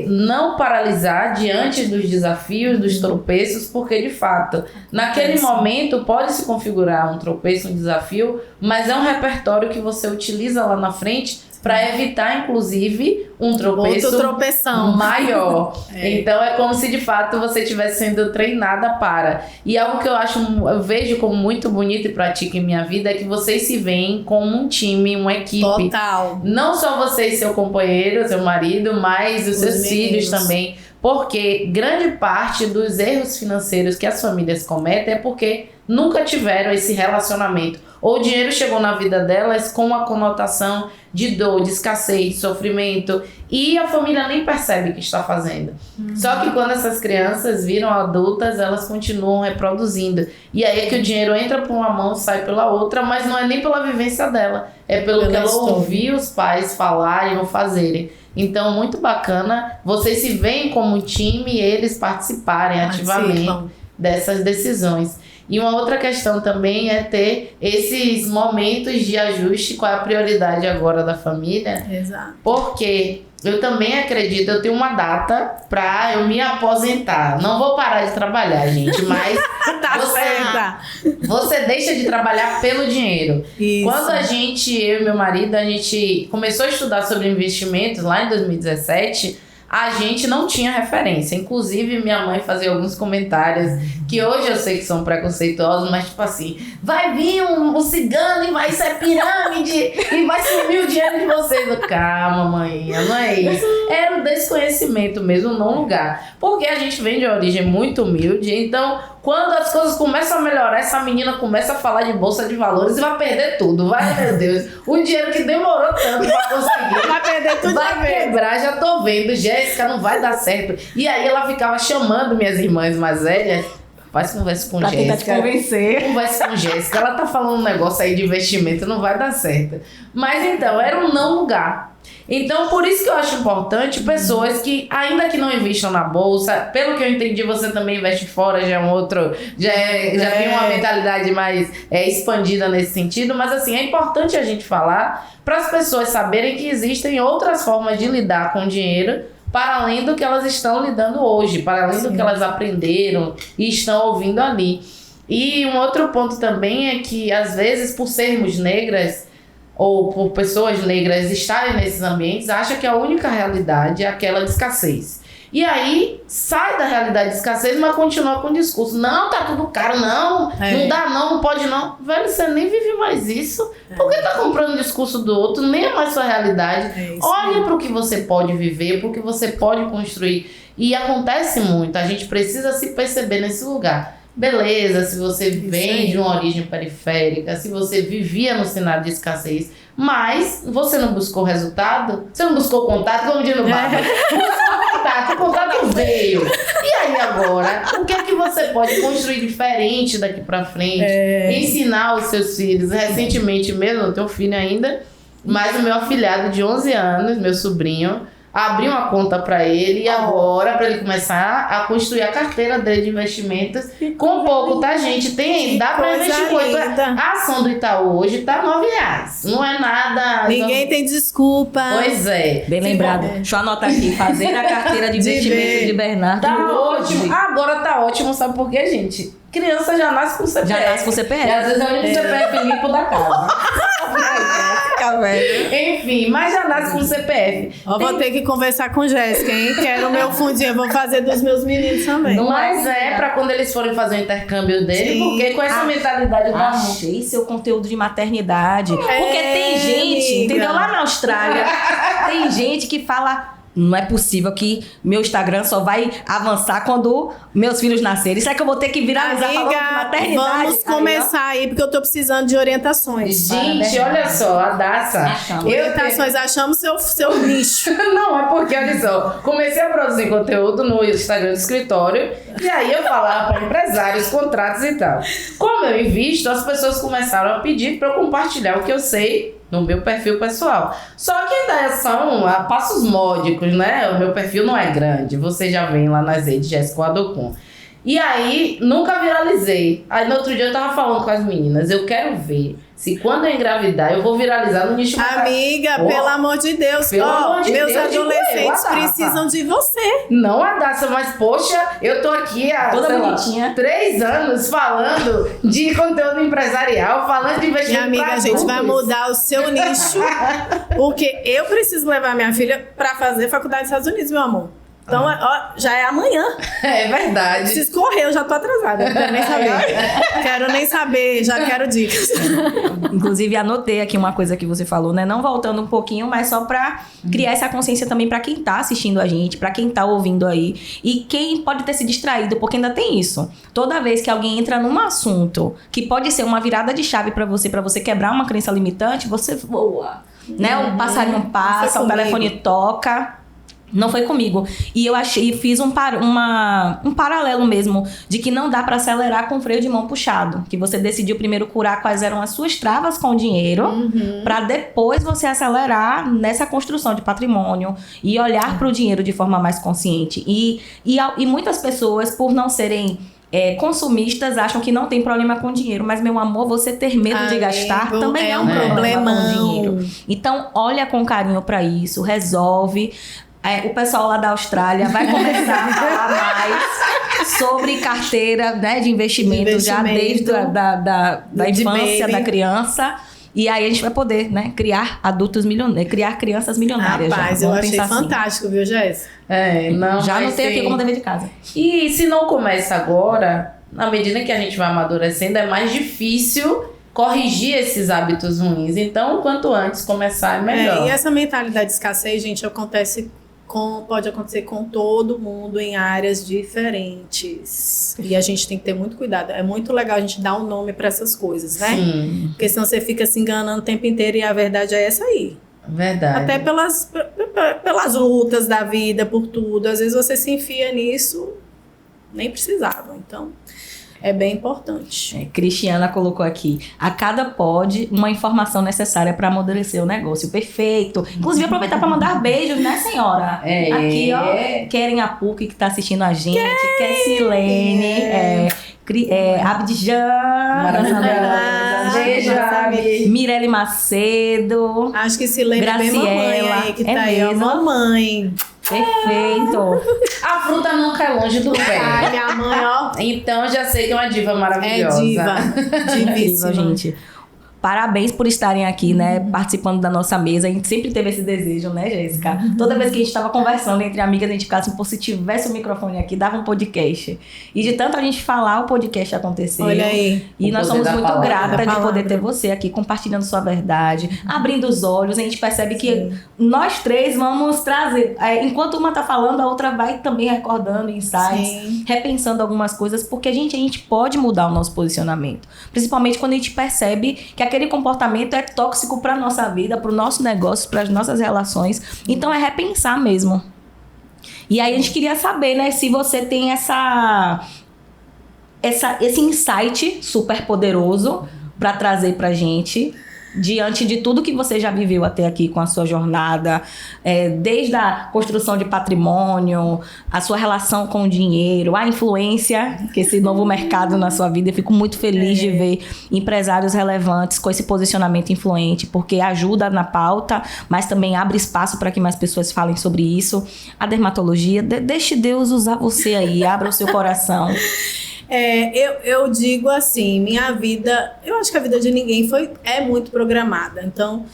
não paralisar diante dos desafios, dos tropeços, porque, de fato, naquele momento pode se configurar um tropeço, um desafio, mas é um repertório que você utiliza lá na frente para evitar, inclusive, um tropeço outro tropeção maior. Então, é como se, de fato, você estivesse sendo treinada para. E algo que eu vejo como muito bonito e pratico em minha vida é que vocês se veem como um time, uma equipe. Total. Não só você e seu companheiro, seu marido, mas os seus filhos também. Porque grande parte dos erros financeiros que as famílias cometem é porque nunca tiveram esse relacionamento. Ou o dinheiro chegou na vida delas com uma conotação de dor, de escassez, de sofrimento. E a família nem percebe o que está fazendo. Só que quando essas crianças viram adultas, elas continuam reproduzindo. E aí é que o dinheiro entra por uma mão, sai pela outra, mas não é nem pela vivência dela. É pelo que ela ouviu os pais falarem ou fazerem. Então, muito bacana. Vocês se veem como um time e eles participarem ativamente dessas decisões. E uma outra questão também é ter esses momentos de ajuste, qual é a prioridade agora da família. Exato. Porque eu também acredito, eu tenho uma data pra eu me aposentar. Não vou parar de trabalhar, gente, mas você deixa de trabalhar pelo dinheiro. Isso. Quando eu e meu marido, a gente começou a estudar sobre investimentos lá em 2017... a gente não tinha referência. Inclusive, minha mãe fazia alguns comentários que hoje eu sei que são preconceituosos, mas tipo assim, vai vir um cigano e vai ser pirâmide e vai sumir o dinheiro de vocês. Calma, mãe, não é isso. Era o desconhecimento mesmo no lugar. Porque a gente vem de origem muito humilde, então quando as coisas começam a melhorar, essa menina começa a falar de bolsa de valores e vai perder tudo. Vai, meu Deus. O dinheiro que demorou tanto pra conseguir. Vai perder tudo. Vai quebrar, já tô vendo. Jéssica, não vai dar certo. E aí ela ficava chamando minhas irmãs mais velhas. Faz conversa com Jéssica. Pra tentar te convencer. Conversa com Jéssica. Ela tá falando um negócio aí de investimento, não vai dar certo. Mas então, era um não lugar. Então, por isso que eu acho importante pessoas que, ainda que não investam na bolsa, pelo que eu entendi, você também investe fora, já é um outro, já tem uma mentalidade mais expandida nesse sentido, mas assim, é importante a gente falar para as pessoas saberem que existem outras formas de lidar com o dinheiro, para além do que elas estão lidando hoje, para além do que elas aprenderam e estão ouvindo ali. E um outro ponto também é que, às vezes, por sermos negras, ou por pessoas negras estarem nesses ambientes, acha que a única realidade é aquela de escassez. E aí, sai da realidade de escassez, mas continua com o discurso. Não, tá tudo caro, não dá não pode não. Velho, você nem vive mais isso. Por que tá comprando o discurso do outro? Nem é mais sua realidade. Olha para o que você pode viver, para o que você pode construir. E acontece muito, a gente precisa se perceber nesse lugar. Beleza, se você vem de uma origem periférica, se você vivia no cenário de escassez, mas você não buscou resultado, você não buscou contato, como diz no bar. O contato veio. E aí agora, o que é que você pode construir diferente daqui pra frente? Ensinar os seus filhos. Recentemente mesmo, não tenho filho ainda, mas o meu afilhado de 11 anos, meu sobrinho, abri uma conta para ele e agora, para ele começar a construir a carteira dele de investimentos com pouco, tá, gente? Dá para investir muito. A ação do Itaú hoje tá R$9. Não é nada. Ninguém tem desculpa. Pois é. Bem lembrado. Deixa eu anotar aqui. Fazer a carteira de investimento de Bernardo. Tá ótimo. Agora tá ótimo, sabe por quê, gente? Criança já nasce com CPF. Já nasce com CPF. E às vezes é o único CPF limpo da casa. Enfim, mas já nasce com CPF. Vou ter que conversar com Jéssica, hein? Quero o meu fundinho, eu vou fazer dos meus meninos também. Mas pra quando eles forem fazer o intercâmbio dele, porque com essa mentalidade do amor. Achei seu conteúdo de maternidade. Porque tem gente, amiga. entendeu? Lá na Austrália, tem gente que fala... Não é possível que meu Instagram só vai avançar quando meus filhos nascerem. Será que eu vou ter que viralizar falando de maternidade? Vamos começar aí, porque eu tô precisando de orientações. Gente, olha só, a Daça. Orientações, achamos seu nicho. Não, é porque, olha só, comecei a produzir conteúdo no Instagram do escritório e aí eu falava para empresários, contratos e tal. Como eu invisto, as pessoas começaram a pedir para eu compartilhar o que eu sei no meu perfil pessoal. Só que ainda são a passos módicos, né? O meu perfil não é grande. Você já vem lá nas redes, Jéssica Adocon. E aí, nunca viralizei. Aí, no outro dia, eu tava falando com as meninas. Eu quero ver se quando eu engravidar, eu vou viralizar no nicho... Amiga, pelo amor de Deus. Meus adolescentes precisam de você. Não, Adassa, mas poxa, eu tô aqui há toda bonitinha. 3 anos falando de conteúdo empresarial, falando de investimento. Minha amiga, a gente vai mudar o seu nicho, porque eu preciso levar minha filha pra fazer faculdade nos Estados Unidos, meu amor. Então, já é amanhã. É verdade. Preciso correr, eu já tô atrasada. Não quero nem saber. Quero nem saber, já quero dicas. Inclusive, anotei aqui uma coisa que você falou, né? Não voltando um pouquinho, mas só pra criar essa consciência também pra quem tá assistindo a gente, pra quem tá ouvindo aí. E quem pode ter se distraído, porque ainda tem isso. Toda vez que alguém entra num assunto que pode ser uma virada de chave pra você quebrar uma crença limitante, você voa. Né? O passarinho passa, o telefone toca. Não foi comigo. E eu fiz um paralelo mesmo de que não dá para acelerar com freio de mão puxado. Que você decidiu primeiro curar quais eram as suas travas com o dinheiro, para depois você acelerar nessa construção de patrimônio e olhar para o dinheiro de forma mais consciente. E muitas pessoas, por não serem consumistas, acham que não tem problema com dinheiro. Mas, meu amor, você ter medo de gastar também é um problema com dinheiro. Então, olha com carinho para isso, resolve. O pessoal lá da Austrália vai começar a falar mais sobre carteira, né, de investimento já desde da infância da criança. E aí a gente vai poder, né, criar adultos milionários, criar crianças milionárias. Rapaz, eu achei fantástico, viu, Jéssica? Já anotei aqui como dever de casa. E se não começa agora, na medida que a gente vai amadurecendo, é mais difícil corrigir esses hábitos ruins. Então, quanto antes começar, é melhor. E essa mentalidade de escassez, gente, pode acontecer com todo mundo em áreas diferentes. E a gente tem que ter muito cuidado. É muito legal a gente dar um nome para essas coisas, né? Sim. Porque senão você fica se enganando o tempo inteiro e a verdade é essa aí. Verdade. Até pelas lutas da vida, por tudo. Às vezes você se enfia nisso, nem precisava. Então, É bem importante. Cristiana colocou aqui, a cada pod, uma informação necessária para amadurecer o negócio. Perfeito. Inclusive, aproveitar para mandar beijos, né, senhora? Aqui, ó, querem a PUC que tá assistindo a gente, quer Silene, Abdijan, Beijo, Abi. Mirelle Macedo. Acho que Silene é bem mamãe aí, que tá aí, ó, mesmo? mamãe. Perfeito. A fruta nunca é longe do pé. Ai, minha mãe, ó. Então já sei que é uma diva maravilhosa. É diva. Incrível, Divíssima. gente. Parabéns por estarem aqui, né, participando da nossa mesa. A gente sempre teve esse desejo, né, Jéssica? Toda vez que a gente estava conversando entre amigas, a gente ficava assim, pô, se tivesse o microfone aqui, dava um podcast. E de tanto a gente falar, o podcast aconteceu. Olha aí. E O nós poder somos da muito palavra. gratas de Da poder palavra. ter você aqui compartilhando sua verdade, abrindo os olhos. A gente percebe que nós três vamos trazer. Enquanto uma tá falando, a outra vai também recordando insights, Sim. repensando algumas coisas, porque a gente pode mudar o nosso posicionamento. Principalmente quando a gente percebe que aquele comportamento é tóxico para nossa vida, para o nosso negócio, para as nossas relações. Então é repensar mesmo. E aí a gente queria saber, né, se você tem esse insight super poderoso para trazer pra gente, diante de tudo que você já viveu até aqui com a sua jornada, desde a construção de patrimônio, a sua relação com o dinheiro, a influência que esse novo mercado na sua vida. Eu fico muito feliz de ver empresários relevantes com esse posicionamento influente, porque ajuda na pauta, mas também abre espaço para que mais pessoas falem sobre isso. A dermatologia, deixe Deus usar você aí, abra o seu coração. Eu digo assim, minha vida, eu acho que a vida de ninguém é muito programada. Então,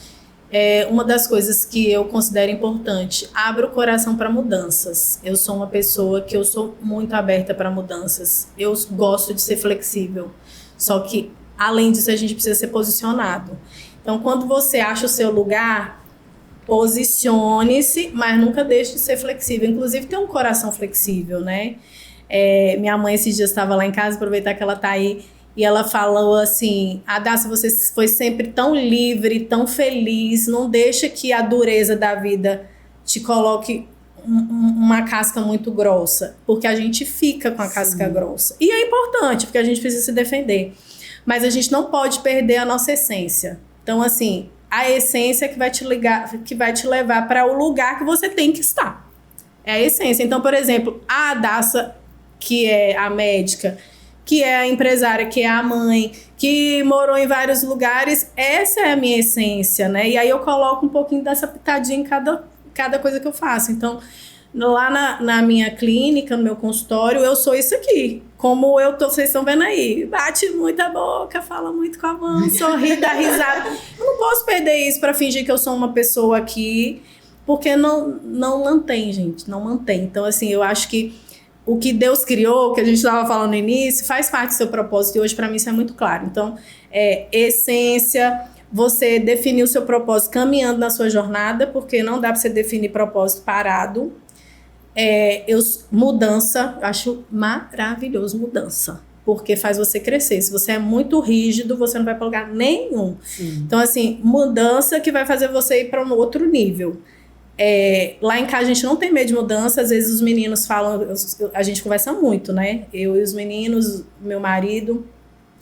uma das coisas que eu considero importante, abra o coração para mudanças. Eu sou uma pessoa que eu sou muito aberta para mudanças. Eu gosto de ser flexível. Só que, além disso, a gente precisa ser posicionado. Então, quando você acha o seu lugar, posicione-se, mas nunca deixe de ser flexível. Inclusive, ter um coração flexível, né? Minha mãe esses dias estava lá em casa, aproveitar que ela tá aí, e ela falou assim: Adassa, você foi sempre tão livre, tão feliz, não deixa que a dureza da vida te coloque uma casca muito grossa, porque a gente fica com a casca grossa. E é importante, porque a gente precisa se defender. Mas a gente não pode perder a nossa essência. Então, assim, a essência que vai te levar para o lugar que você tem que estar. É a essência. Então, por exemplo, a Adassa, que é a médica, que é a empresária, que é a mãe, que morou em vários lugares, essa é a minha essência, né? E aí eu coloco um pouquinho dessa pitadinha em cada coisa que eu faço. Então, lá na minha clínica, no meu consultório, eu sou isso aqui. Como vocês estão vendo aí, bate muita boca, fala muito com a mão, sorri, dá risada. Eu não posso perder isso para fingir que eu sou uma pessoa aqui, porque não mantém, gente, não mantém. Então, assim, eu acho que o que Deus criou, que a gente estava falando no início, faz parte do seu propósito, e hoje para mim isso é muito claro. Então, essência, você definir o seu propósito caminhando na sua jornada, porque não dá para você definir propósito parado. Mudança, acho maravilhoso mudança, porque faz você crescer. Se você é muito rígido, você não vai para lugar nenhum. Sim. Então, assim, mudança que vai fazer você ir para um outro nível. Lá em casa a gente não tem medo de mudança. Às vezes os meninos falam, a gente conversa muito, né? Eu e os meninos, meu marido.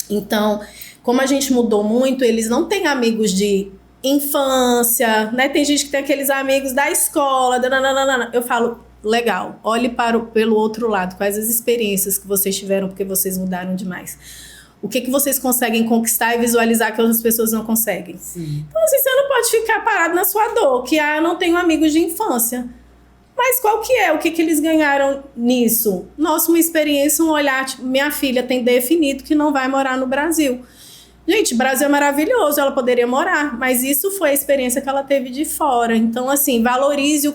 Então, como a gente mudou muito, eles não têm amigos de infância, né? Tem gente que tem aqueles amigos da escola. Eu falo, legal, olhe pelo outro lado. Quais as experiências que vocês tiveram porque vocês mudaram demais? O que vocês conseguem conquistar e visualizar que outras pessoas não conseguem? Sim. Então, assim, você não pode ficar parado na sua dor, que eu não tenho amigos de infância. Mas qual que é? O que eles ganharam nisso? Nossa, uma experiência, um olhar. Tipo, minha filha tem definido que não vai morar no Brasil. Gente, o Brasil é maravilhoso, ela poderia morar, mas isso foi a experiência que ela teve de fora. Então, assim, valorize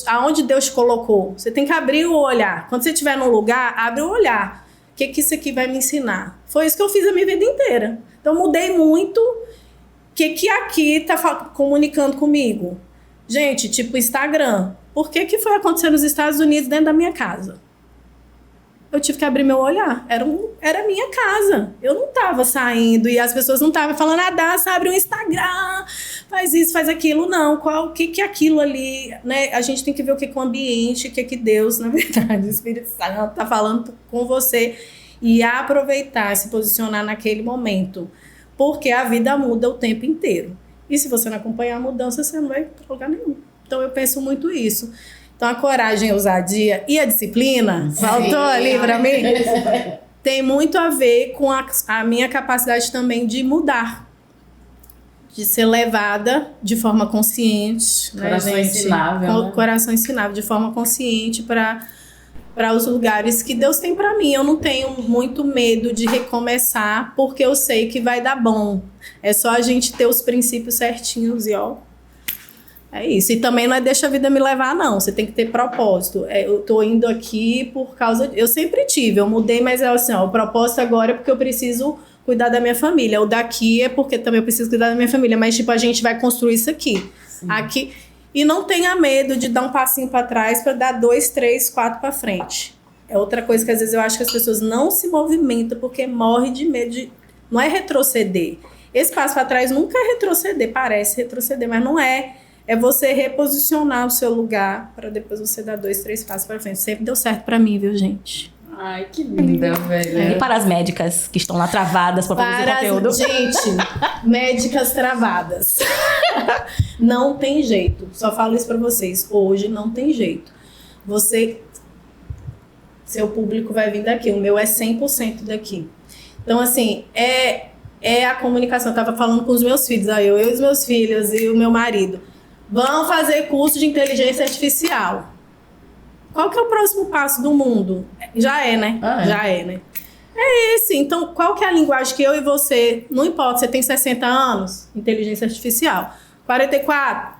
aonde Deus te colocou. Você tem que abrir o olhar. Quando você estiver num lugar, abre o olhar. O que isso aqui vai me ensinar? Foi isso que eu fiz a minha vida inteira. Então, mudei muito. O que aqui tá comunicando comigo? Gente, tipo Instagram. Por que foi acontecer nos Estados Unidos dentro da minha casa? Eu tive que abrir meu olhar. Era minha casa. Eu não tava saindo e as pessoas não estavam falando, Adassa, abre um Instagram, faz isso, faz aquilo. Não, o que é aquilo ali, né? A gente tem que ver o que é o ambiente, o que é que Deus, na verdade, o Espírito Santo tá falando com você. e aproveitar, se posicionar naquele momento, porque a vida muda o tempo inteiro. E se você não acompanhar a mudança, você não vai para lugar nenhum. Então eu penso muito isso. Então a coragem, a ousadia e a disciplina, faltou ali para mim, tem muito a ver com a minha capacidade também de mudar, de ser levada de forma consciente, Coração né, gente? ensinável, né? Coração ensinável, de forma consciente para os lugares que Deus tem para mim. Eu não tenho muito medo de recomeçar, porque eu sei que vai dar bom. É só a gente ter os princípios certinhos e ó. É isso. E também não é deixa a vida me levar, não. Você tem que ter propósito. Eu tô indo aqui por causa... Eu sempre tive, eu mudei, mas é assim, ó, o propósito agora é porque eu preciso cuidar da minha família. O daqui é porque também eu preciso cuidar da minha família. Mas, tipo, a gente vai construir isso aqui. Sim. Aqui. E não tenha medo de dar um passinho para trás para dar 2, 3, 4 para frente. É outra coisa que às vezes eu acho que as pessoas não se movimentam porque morrem de medo de... Não é retroceder. Esse passo para trás nunca é retroceder. Parece retroceder, mas não é. É você reposicionar o seu lugar para depois você dar 2, 3 passos para frente. Sempre deu certo para mim, viu, gente? Ai, que linda, velho. E para as médicas que estão lá travadas para produzir conteúdo. Gente, médicas travadas. Não tem jeito. Só falo isso para vocês. Hoje não tem jeito. Seu público vai vir daqui. O meu é 100% daqui. Então, assim, é a comunicação. Eu estava falando com os meus filhos. Aí eu e os meus filhos e o meu marido. Vão fazer curso de inteligência artificial. Qual que é o próximo passo do mundo? Já é, né? Já é, né? É esse. Então, qual que é a linguagem que eu e você... Não importa, você tem 60 anos, inteligência artificial. 44,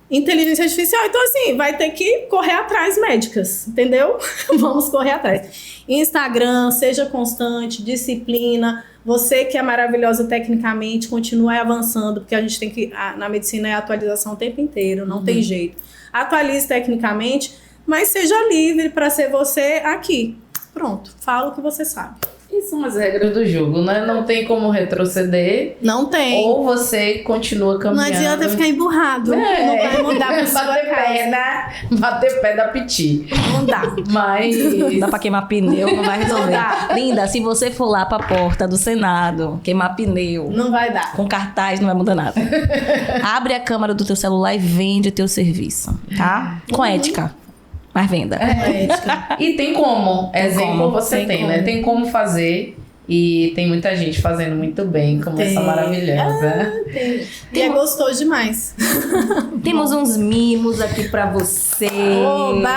inteligência artificial. Então, assim, vai ter que correr atrás, médicas. Entendeu? Vamos correr atrás. Instagram, seja constante, disciplina. Você que é maravilhosa tecnicamente, continue avançando, porque a gente tem que... Na medicina é atualização o tempo inteiro, não tem jeito. Atualize tecnicamente, mas seja livre para ser você aqui. Pronto, fala o que você sabe. E são as regras do jogo, né? Não tem como retroceder. Não tem. Ou você continua caminhando. Não adianta ficar emburrado. Não vai mudar pra sua bater pé da piti. Não dá. Mas... Dá pra queimar pneu, não vai resolver. Linda, se você for lá pra porta do Senado, queimar pneu... Não vai dar. Com cartaz, não vai mudar nada. Abre a câmera do teu celular e vende o teu serviço, tá? Com ética. Mas venda. E tem como. Exemplo você tem, né? como. Tem como fazer. E tem muita gente fazendo muito bem, como essa maravilhosa. E é gostoso demais. Temos uns mimos aqui pra você. Oba!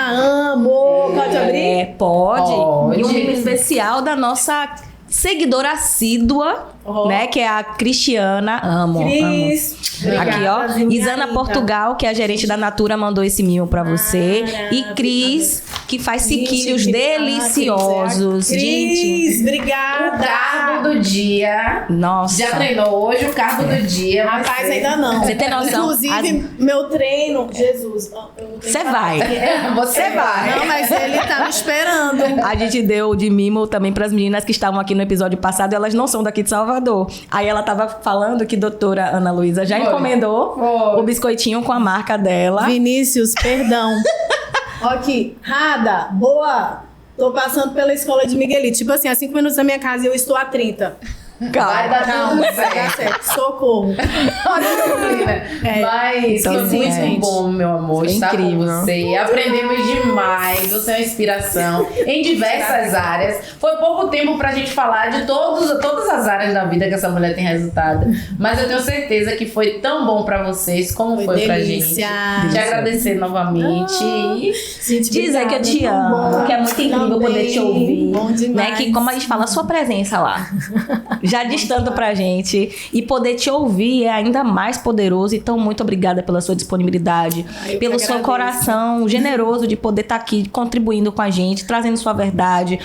Amo! Pode abrir? Pode. E um mimo especial da nossa seguidora assídua, né? Que é a Cristiana. Amo. Cris. Obrigada, Aqui, ó. minha Isana linda. Portugal, que é a gerente da Natura, mandou esse mimo pra você. E Cris, que faz sequilhos deliciosos. Cris, Gente. obrigada. O carbo do dia. Nossa. Já treinou hoje o carbo do dia. Rapaz, ainda não. Você tem noção? Inclusive, meu treino... Jesus. Você vai. Você vai. Não, mas ele tá me esperando. A gente deu de mimo também pras meninas que estavam aqui no episódio passado. Elas não são daqui de Salvador. Aí ela tava falando que a doutora Ana Luísa já encomendou o biscoitinho com a marca dela. Vinícius, perdão. Ó aqui. Rada, boa. Tô passando pela escola de Miguelito. Tipo assim, a 5 minutos da minha casa e eu estou a 30. Vai dar tudo Vai dar certo. certo. Socorro. Mas Então, foi muito gente, bom, meu amor, foi estar incrível. com você. Aprendemos demais. Você é uma inspiração em diversas áreas. Foi pouco tempo pra gente falar de todas as áreas da vida que essa mulher tem resultado. Mas eu tenho certeza que foi tão bom pra vocês como foi pra gente. delícia. Te agradecer novamente. Gente, Dizer que eu te amo, que é muito incrível poder te ouvir. Bom demais. Né? Que, como a gente fala, a sua presença lá já diz tanto pra gente. E poder te ouvir é ainda mais poderoso. Então, muito obrigada pela sua disponibilidade, Eu pelo que seu agradeço. coração generoso de poder estar aqui contribuindo com a gente, trazendo sua verdade,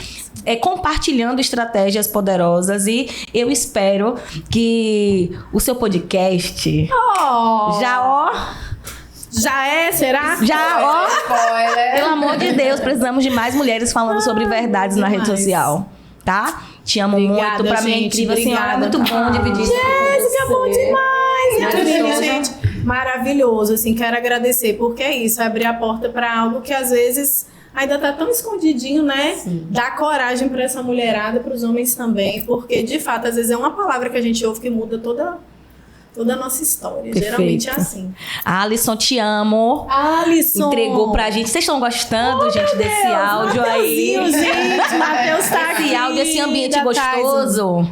compartilhando estratégias poderosas. E eu espero que o seu podcast Já é? Será? Spoiler. Pelo amor de Deus, precisamos de mais mulheres falando sobre verdades na rede demais. social, tá? Te amo Obrigada, muito, pra mim é gente, incrível. Assim, obrigada. é muito bom dividir isso aqui Jéssica, com bom você. demais. Maravilhoso. Gente, maravilhoso. Assim, quero agradecer, porque é isso, abrir a porta para algo que às vezes ainda tá tão escondidinho, né? Sim. Dá coragem para essa mulherada, para os homens também, porque de fato, às vezes é uma palavra que a gente ouve que muda toda a nossa história. Perfeito. Geralmente é assim. Alisson, te amo. Alisson! Entregou pra gente. Vocês estão gostando, gente, desse áudio aí? Mateuzinho, gente, Matheus tá aqui. Esse áudio, esse ambiente da gostoso.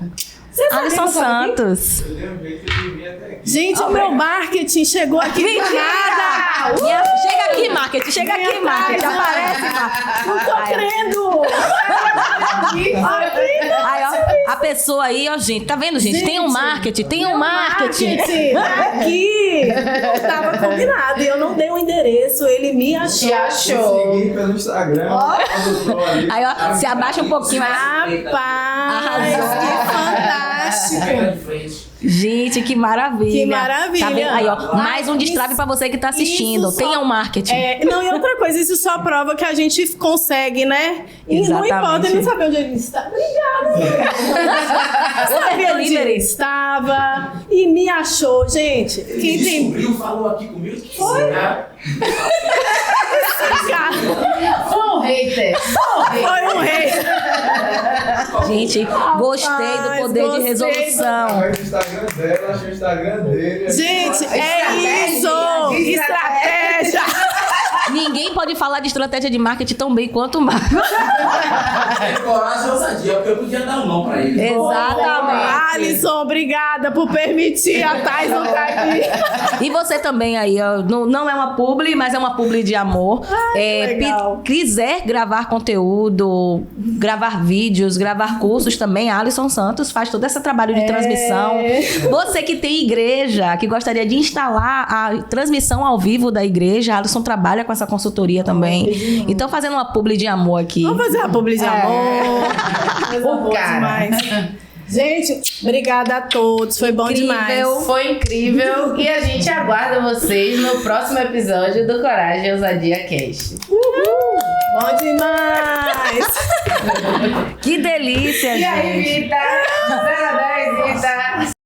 Você sabe Alisson que eu tô aqui? Santos. Eu dei um jeito de dormir até aqui. Gente, o meu marketing chegou aqui do nada! Chega aqui, marketing. Chega Vem aqui, atrás, marketing. ó. Aparece, marketing. Não tô crendo! Aí, ó, a pessoa aí, ó, gente, tá vendo, gente? Tem um marketing, tem um marketing. Aqui! Não tava combinado. E eu não dei o endereço, ele me achou. Te achou. Segui pelo Instagram. Aí, ó, se abaixa um pouquinho. Rapaz, que fantástico! Pega de frente. Gente, que maravilha. Que maravilha. Tá vendo? Aí, ó, mais um destrave pra você que tá assistindo. Isso Tenha só- um marketing. Não, e outra coisa, isso só prova que a gente consegue, né? E não Exatamente. importa, ele não sabia onde ele está. Obrigada! Não sabia onde ele estava e me achou, gente. Ele Quem tem descobriu, falou aqui comigo. Que foi? cara? Foi um hater. Foi um rei. Gente, gostei do poder de gostei. resolução. Aí o Instagram dela, achei o Instagram dele. Gente, é isso! Estratégia. Estratégia! Ninguém pode falar de estratégia de marketing tão bem quanto o Marcos. Coragem e ousadia, porque eu podia dar um não pra ele. Exatamente. Alisson, obrigada por permitir a Thais não tá aqui. E você também aí, ó, não é uma publi, mas é uma publi de amor. legal. Quiser gravar conteúdo, gravar vídeos, gravar cursos também, a Alisson Santos faz todo esse trabalho de transmissão. Você que tem igreja, que gostaria de instalar a transmissão ao vivo da igreja, a Alisson trabalha com essa consultoria também. Então, fazendo uma publi de amor aqui. Vamos fazer uma publi de amor. Coisa boa cara. demais. Gente, obrigada a todos. Foi bom demais. Foi incrível. E a gente aguarda vocês no próximo episódio do Coragem e Ousadia Cast. Bom demais. Que delícia, E gente. aí, Vita? 0 a 10, Vita.